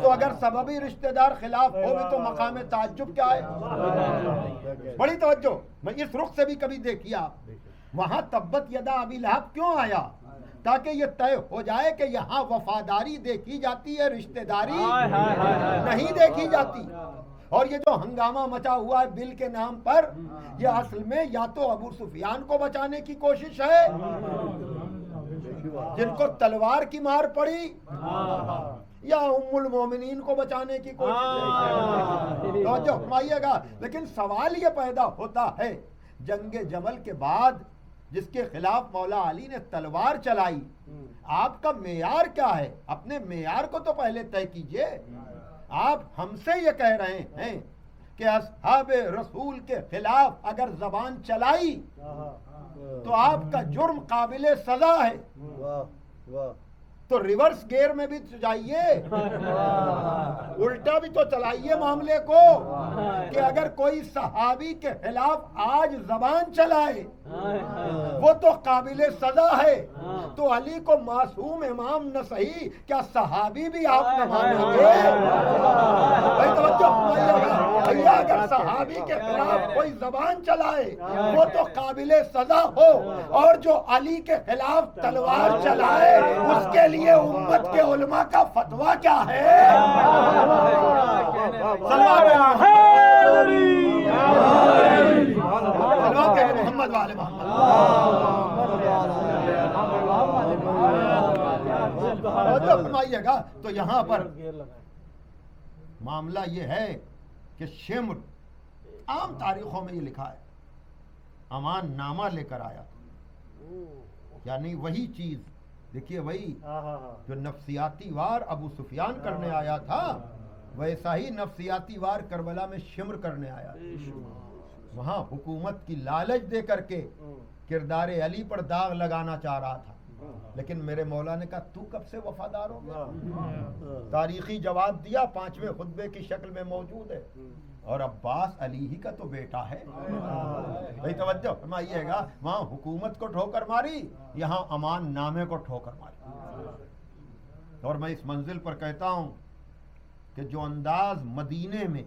تو اگر سببی رشتہ دار خلاف ہو بھی تو مقام تعجب کیا ہے؟ بڑی توجہ. میں اس رخ سے بھی کبھی دیکھیے آپ وہاں تبت یدا ابی لہب کیوں آیا؟ تاکہ یہ طے ہو جائے کہ یہاں وفاداری دیکھی جاتی ہے، رشتہ داری نہیں دیکھی جاتی. اور یہ جو ہنگامہ مچا ہوا ہے بل کے نام پر، یہ اصل میں یا تو ابو سفیان کو بچانے کی کوشش ہے جن کو تلوار کی مار پڑی، یا ام المومنین کو بچانے کی کوشش ہے. توجہ فرمائیے گا. لیکن سوال یہ پیدا ہوتا ہے جنگ جمل کے بعد جس کے خلاف مولا علی نے تلوار چلائی، آپ کا معیار کیا ہے؟ اپنے معیار کو تو پہلے طے کیجئے. آپ ہم سے یہ کہہ رہے ہیں کہ اصحاب رسول کے خلاف اگر زبان چلائی تو آپ کا جرم قابل سزا ہے. تو ریورس گیئر میں بھی جائیے، الٹا بھی تو چلائیے معاملے کو کہ اگر کوئی صحابی کے خلاف آج زبان چلائے وہ تو قابل سزا ہے، تو علی کو معصوم امام نہ صحیح کیا صحابی بھی آپ نہ مانیں گے؟ بھائی توجہ فرمائیے گا. بھیا اگر صحابی کے خلاف کوئی زبان چلائے وہ تو قابل سزا ہو، اور جو علی کے خلاف تلوار چلائے اس کے لیے امت کے علماء کا فتویٰ کیا ہے؟ محمد والے محمد. فرمائیے گا. تو یہاں پر معاملہ یہ ہے کہ شمر عام تاریخوں میں یہ لکھا ہے امان نامہ لے کر آیا، یعنی وہی چیز دیکھیے وہی جو نفسیاتی وار ابو سفیان کرنے آیا تھا ویسا ہی نفسیاتی وار کربلا میں شمر کرنے آیا. وہاں حکومت کی لالچ دے کر کے کردار علی پر داغ لگانا چاہ رہا تھا، لیکن میرے مولا نے کہا تو کب سے وفادار ہو گیا؟ تاریخی جواب دیا، 5ویں خطبے کی شکل میں موجود ہے. اور عباس علی ہی کا تو بیٹا ہے. بھائی توجہ فرمائیے گا. وہاں حکومت کو ٹھوکر ماری، یہاں امان نامے کو ٹھوکر ماری. اور میں اس منزل پر کہتا ہوں کہ جو انداز مدینے میں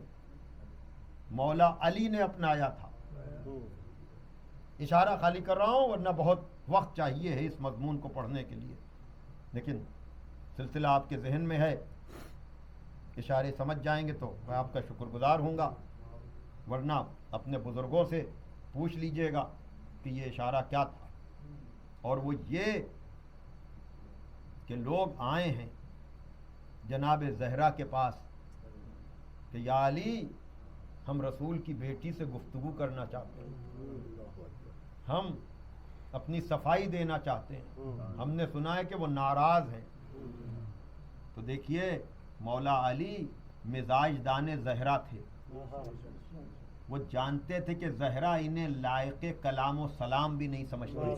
مولا علی نے اپنایا تھا، اشارہ خالی کر رہا ہوں ورنہ بہت وقت چاہیے ہے اس مضمون کو پڑھنے کے لیے، لیکن سلسلہ آپ کے ذہن میں ہے، اشارے سمجھ جائیں گے تو میں آپ کا شکر گزار ہوں گا، ورنہ اپنے بزرگوں سے پوچھ لیجئے گا کہ یہ اشارہ کیا تھا. اور وہ یہ کہ لوگ آئے ہیں جناب زہرا کے پاس کہ یا علی ہم رسول کی بیٹی سے گفتگو کرنا چاہتے ہیں، ہم اپنی صفائی دینا چاہتے ہیں، ہم نے سنا ہے کہ وہ ناراض ہیں. تو دیکھیے مولا علی مزاج دان زہرا تھے، وہ جانتے تھے کہ زہرا انہیں لائق کلام و سلام بھی نہیں سمجھتے.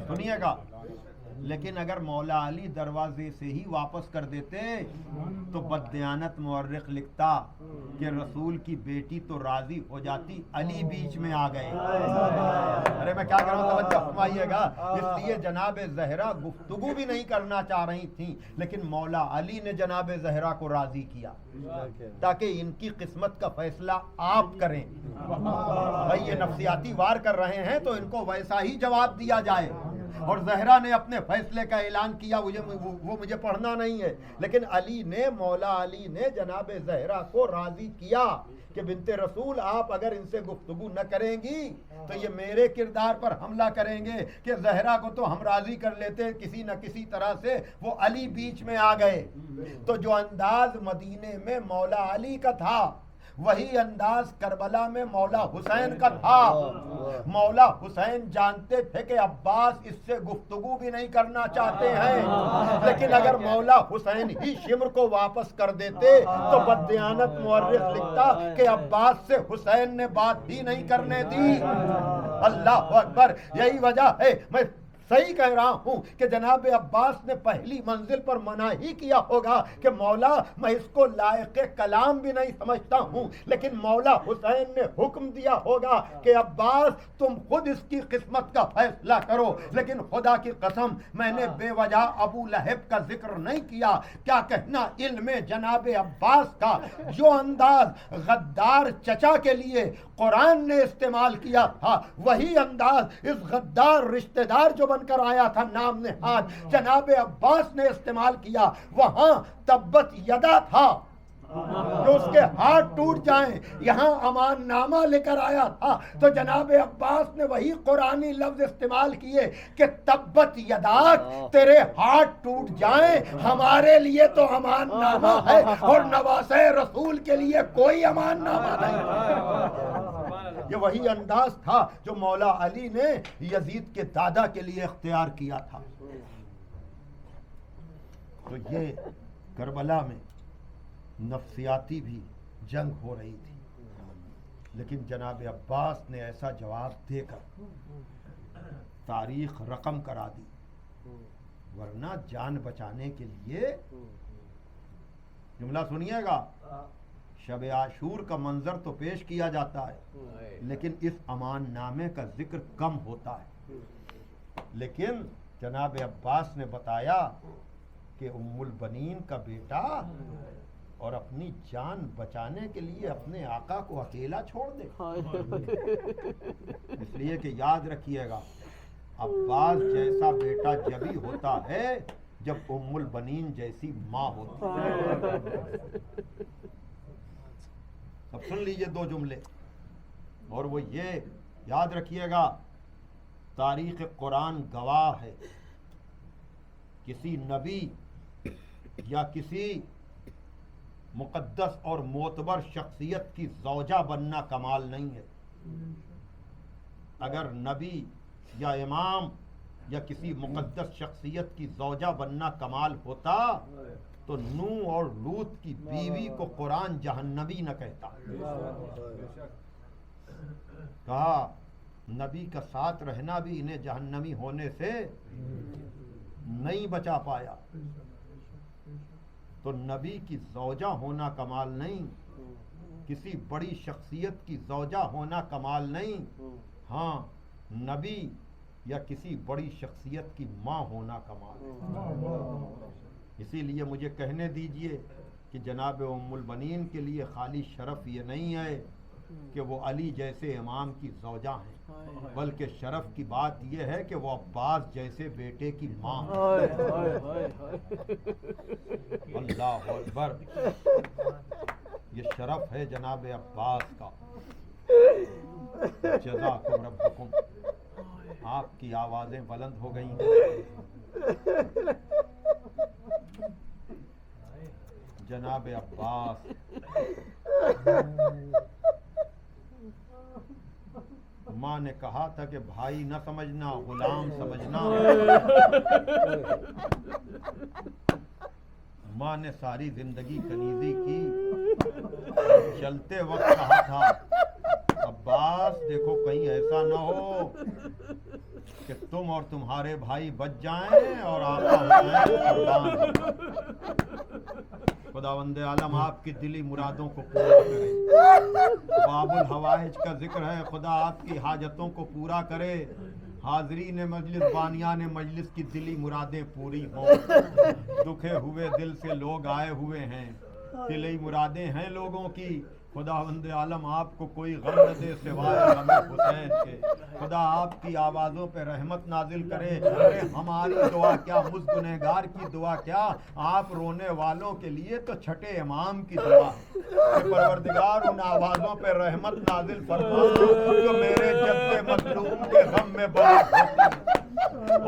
سنیے گا. لیکن اگر مولا علی دروازے سے ہی واپس کر دیتے تو بددیانت مورخ لکھتا کہ رسول کی بیٹی تو راضی ہو جاتی، علی بیچ میں آ گئے. ارے میں کیا کر رہا ہوں توجہ فرمائیے گا. اس لیے جناب زہرا گفتگو بھی نہیں کرنا چاہ رہی تھیں، لیکن مولا علی نے جناب زہرا کو راضی کیا تاکہ ان کی قسمت کا فیصلہ آپ کریں. بھائی یہ نفسیاتی وار کر رہے ہیں تو ان کو ویسا ہی جواب دیا جائے. اور زہرا نے اپنے فیصلے کا اعلان کیا، وہ مجھے پڑھنا نہیں ہے، لیکن علی نے، مولا علی نے جناب زہرا کو راضی کیا کہ بنت رسول آپ اگر ان سے گفتگو نہ کریں گی تو یہ میرے کردار پر حملہ کریں گے، کہ زہرا کو تو ہم راضی کر لیتے کسی نہ کسی طرح سے، وہ علی بیچ میں آ گئے۔ تو جو انداز مدینے میں مولا علی کا تھا وہی انداز کربلا میں مولا حسین کا تھا۔ مولا حسین جانتے تھے کہ عباس اس سے گفتگو بھی نہیں کرنا چاہتے ہیں، لیکن اگر مولا حسین ہی شمر کو واپس کر دیتے تو بددیانت مورخ لکھتا کہ عباس سے حسین نے بات ہی نہیں کرنے دی۔ اللہ اکبر! یہی وجہ ہے، میں صحیح کہہ رہا ہوں کہ جناب عباس نے پہلی منزل پر منع ہی کیا ہوگا کہ مولا میں اس کو لائق کلام بھی نہیں سمجھتا ہوں، لیکن مولا حسین نے حکم دیا ہوگا کہ عباس تم خود اس کی قسمت کا فیصلہ کرو۔ لیکن خدا کی قسم میں نے بے وجہ ابو لہب کا ذکر نہیں کیا، کیا کہنا علم جناب عباس کا۔ جو انداز غدار چچا کے لیے قرآن نے استعمال کیا تھا وہی انداز اس غدار رشتہ دار جو بن کر آیا تھا نام نہاد جناب عباس نے استعمال کیا۔ وہاں تبت یدا تھا جو اس کے ہاتھ ٹوٹ جائیں، یہاں امان نامہ لے کر آیا تھا تو جناب عباس نے وہی قرآنی لفظ استعمال کیے کہ تبت یداک، تیرے ہاتھ ٹوٹ جائیں، ہمارے لیے تو امان نامہ ہے اور نواسے رسول کے لیے کوئی امان نامہ نہیں۔ یہ وہی انداز تھا جو مولا علی نے یزید کے دادا کے لیے اختیار کیا تھا۔ تو یہ کربلا میں نفسیاتی بھی جنگ ہو رہی تھی، لیکن جناب عباس نے ایسا جواب دے کر تاریخ رقم کرا دی، ورنہ جان بچانے کے لیے، جملہ سنیے گا، شب عاشور کا منظر تو پیش کیا جاتا ہے لیکن اس امان نامے کا ذکر کم ہوتا ہے، لیکن جناب عباس نے بتایا کہ ام البنین کا بیٹا اور اپنی جان بچانے کے لیے اپنے آقا کو اکیلا چھوڑ دے۔ اس لیے کہ یاد رکھیے گا، عباس جیسا بیٹا جبھی ہوتا ہے جب ام البنین جیسی ماں ہوتی ہے۔ اب سن لیجئے دو جملے، اور وہ یہ یاد رکھیے گا، تاریخ قرآن گواہ ہے، کسی نبی یا کسی مقدس اور معتبر شخصیت کی زوجہ بننا کمال نہیں ہے۔ اگر نبی یا امام یا کسی مقدس شخصیت کی زوجہ بننا کمال ہوتا تو نوح اور لوط کی بیوی کو قرآن جہنمی نہ کہتا۔ کہا نبی کا ساتھ رہنا بھی انہیں جہنمی ہونے سے نہیں بچا پایا۔ تو نبی کی زوجہ ہونا کمال نہیں، کسی بڑی شخصیت کی زوجہ ہونا کمال نہیں، ہاں نبی یا کسی بڑی شخصیت کی ماں ہونا کمال۔ اسی لیے مجھے کہنے دیجئے کہ جناب ام البنین کے لیے خالی شرف یہ نہیں ہے کہ وہ علی جیسے امام کی زوجہ ہیں، بلکہ شرف کی بات یہ ہے کہ وہ عباس جیسے بیٹے کی ماں ہیں۔ اللہ اکبر! یہ شرف ہے جناب عباس کا۔ جزاکم ربکم۔ آپ کی آوازیں بلند ہو گئی ہیں۔ جناب عباس ماں نے کہا تھا کہ بھائی نہ سمجھنا، غلام سمجھنا۔ ماں نے ساری زندگی کنیزی کی، چلتے وقت کہا تھا عباس دیکھو کہیں ایسا نہ ہو کہ تم اور تمہارے بھائی بچ جائیں اور آقا حسین قربان۔ خداوند عالم آپ کی دلی مرادوں کو پورا کرے۔ باب الحوائج کا ذکر ہے، خدا آپ کی حاجتوں کو پورا کرے۔ حاضرین مجلس، بانیان مجلس کی دلی مرادیں پوری ہوں۔ دکھے ہوئے دل سے لوگ آئے ہوئے ہیں، دلی مرادیں ہیں لوگوں کی خداوند عالم آپ کو کوئی غم نہ دے سوائے غم حسین کے. خدا آپ کی آوازوں پہ رحمت نازل کرے. ارے ہماری دعا کیا، مزگنہگار کی دعا کیا، آپ رونے والوں کے لیے تو چھٹے امام کی دعا ہے کہ پروردگار ان آوازوں پہ رحمت نازل فرما جو میرے جد مظلوم کے غم میں بہت ہوتی ہے.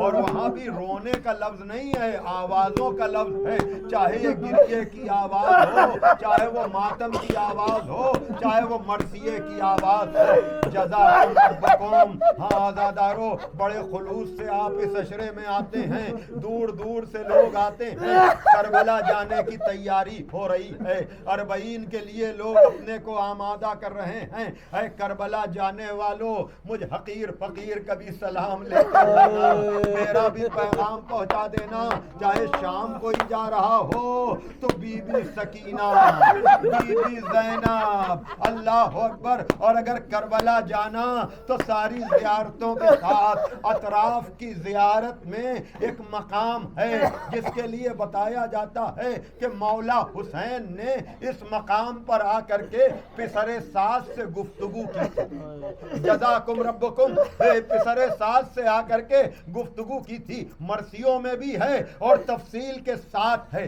اور وہاں بھی رونے کا لفظ نہیں ہے، آوازوں کا لفظ ہے. چاہے یہ گریے کی آواز ہو، چاہے وہ ماتم کی آواز ہو، چاہے وہ مرثیے کی آواز ہو. جزاکم ربکم. ہاں عزادارو، بڑے خلوص سے آپ اس عشرے میں آتے ہیں، دور دور سے لوگ آتے ہیں. کربلا جانے کی تیاری ہو رہی ہے، 40 کے لیے لوگ اپنے کو آمادہ کر رہے ہیں. اے کربلا جانے والوں، مجھ حقیر فقیر کبھی سلام لے کر میرا بھی پیغام پہنچا دینا. چاہے شام کوئی جا رہا ہو تو بی بی سکینہ، بی بی زینب، اللہ اکبر. اور اگر کربلا جانا تو ساری زیارتوں کے ساتھ اطراف کی زیارت میں ایک مقام ہے جس کے لیے بتایا جاتا ہے کہ مولا حسین نے اس مقام پر آ کر کے پسر ساز سے گفتگو کی. جزاکم ربکم. پسر ساز سے آ کر کے گفتگو کی تھی. مرثیوں میں بھی ہے اور تفصیل کے ساتھ ہے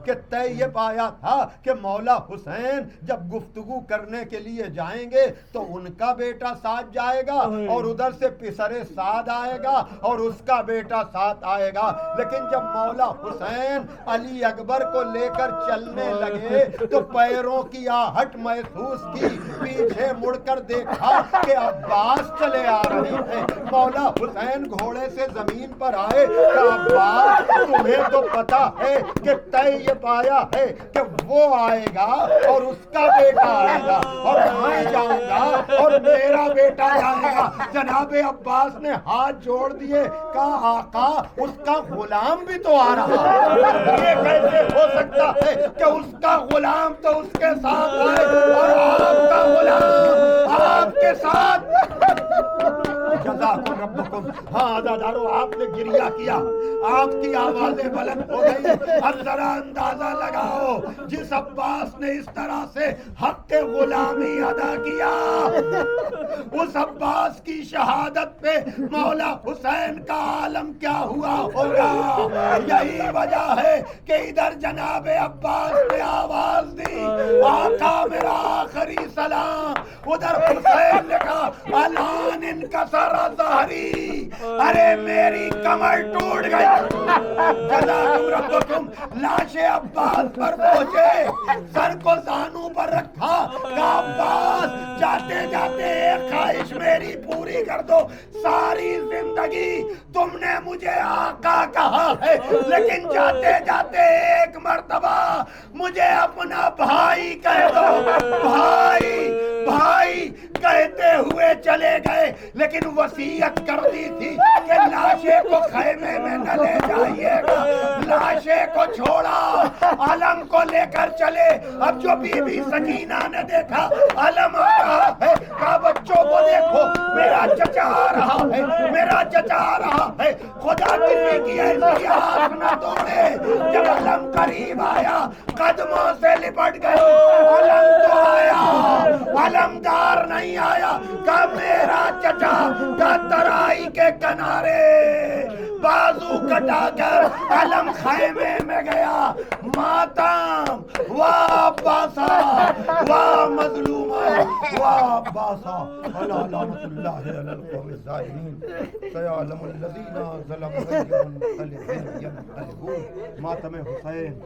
کہ طے یہ پایا تھا کہ مولا حسین جب گفتگو کرنے کے لیے جائیں گے تو ان کا بیٹا ساتھ جائے گا اور ادھر سے پسر سعد آئے گا اور اس کا بیٹا ساتھ آئے گا. لیکن جب مولا حسین علی اکبر کو لے کر چلنے لگے تو پیروں کی آہٹ محسوس کی. پیچھے مڑ کر دیکھا کہ عباس چلے آ رہے ہیں. مولا حسین گھوڑے سے زمین پر آئے کہ عباس تمہیں تو پتا ہے کہ طے یہ پایا ہے کہ وہ آئے گا اور اس کا بیٹا آئے گا اور میں جاؤں گا اور میرا بیٹا جائے گا. جناب عباس نے ہاتھ جوڑ دیے، کہا آقا اس کا غلام بھی تو آ رہا ہے. یہ کیسے ہو سکتا ہے کہ اس کا غلام تو اس کے ساتھ آئے اور آپ کا غلام آپ کے ساتھ. جزاکم ربکم. ہاں عزادارو، آپ نے گریہ کیا، آپ کی آوازیں بلند ہو گئی. اب ذرا اندازہ لگاؤ جس عباس نے اس طرح سے حق غلامی ادا کیا، اس عباس کی شہادت پہ مولا حسین کا عالم کیا ہوا ہوگا. یہی وجہ ہے کہ ادھر جناب عباس نے آواز دی، آقا میرا آخری سلام. ادھر حسین نے کہا الان انکسر ظہری، ارے میری کمر ٹوٹ گئی. جزاکم ربکم. لاش عباس پر پہنچے، سر کو زانو پر رکھا، کہا عباس جاتے جاتے ایک خواہش میری پوری کر دو. ساری زندگی تم نے مجھے آقا کہا ہے لیکن جاتے جاتے ایک مرتبہ مجھے اپنا بھائی کہہ دو. بھائی بھائی کہتے ہوئے چلے گئے لیکن وصیت کر دی تھی کہ لاشے کو خیمے میں نہ لے جائیے گا. لاشے کو چھوڑا، علم کو لے کر چلے. اب جو بی بی سکینہ نے دیکھا علم آ رہا ہے، کہا بچوں کو دیکھو میرا چچا آ رہا ہے، میرا چچا آ رہا ہے. خدا کسی کی ایسی آنکھ نہ توڑے. جب علم قریب آیا قدموں سے لپٹ گئی. علم تو آیا، علمدار نہیں آیا. کہا میرا چچا کا ترائی کے کنارے بازو کٹا کر علم خیمے میں گیا. ماتم واہ عباسا، واہ مظلومہ، واہ عباسا. الا لعنت اللہ علی القوم الظالمین. سیعلم الذین ظلموا ايُّ منقلب ينقلبون. ماتم حسین.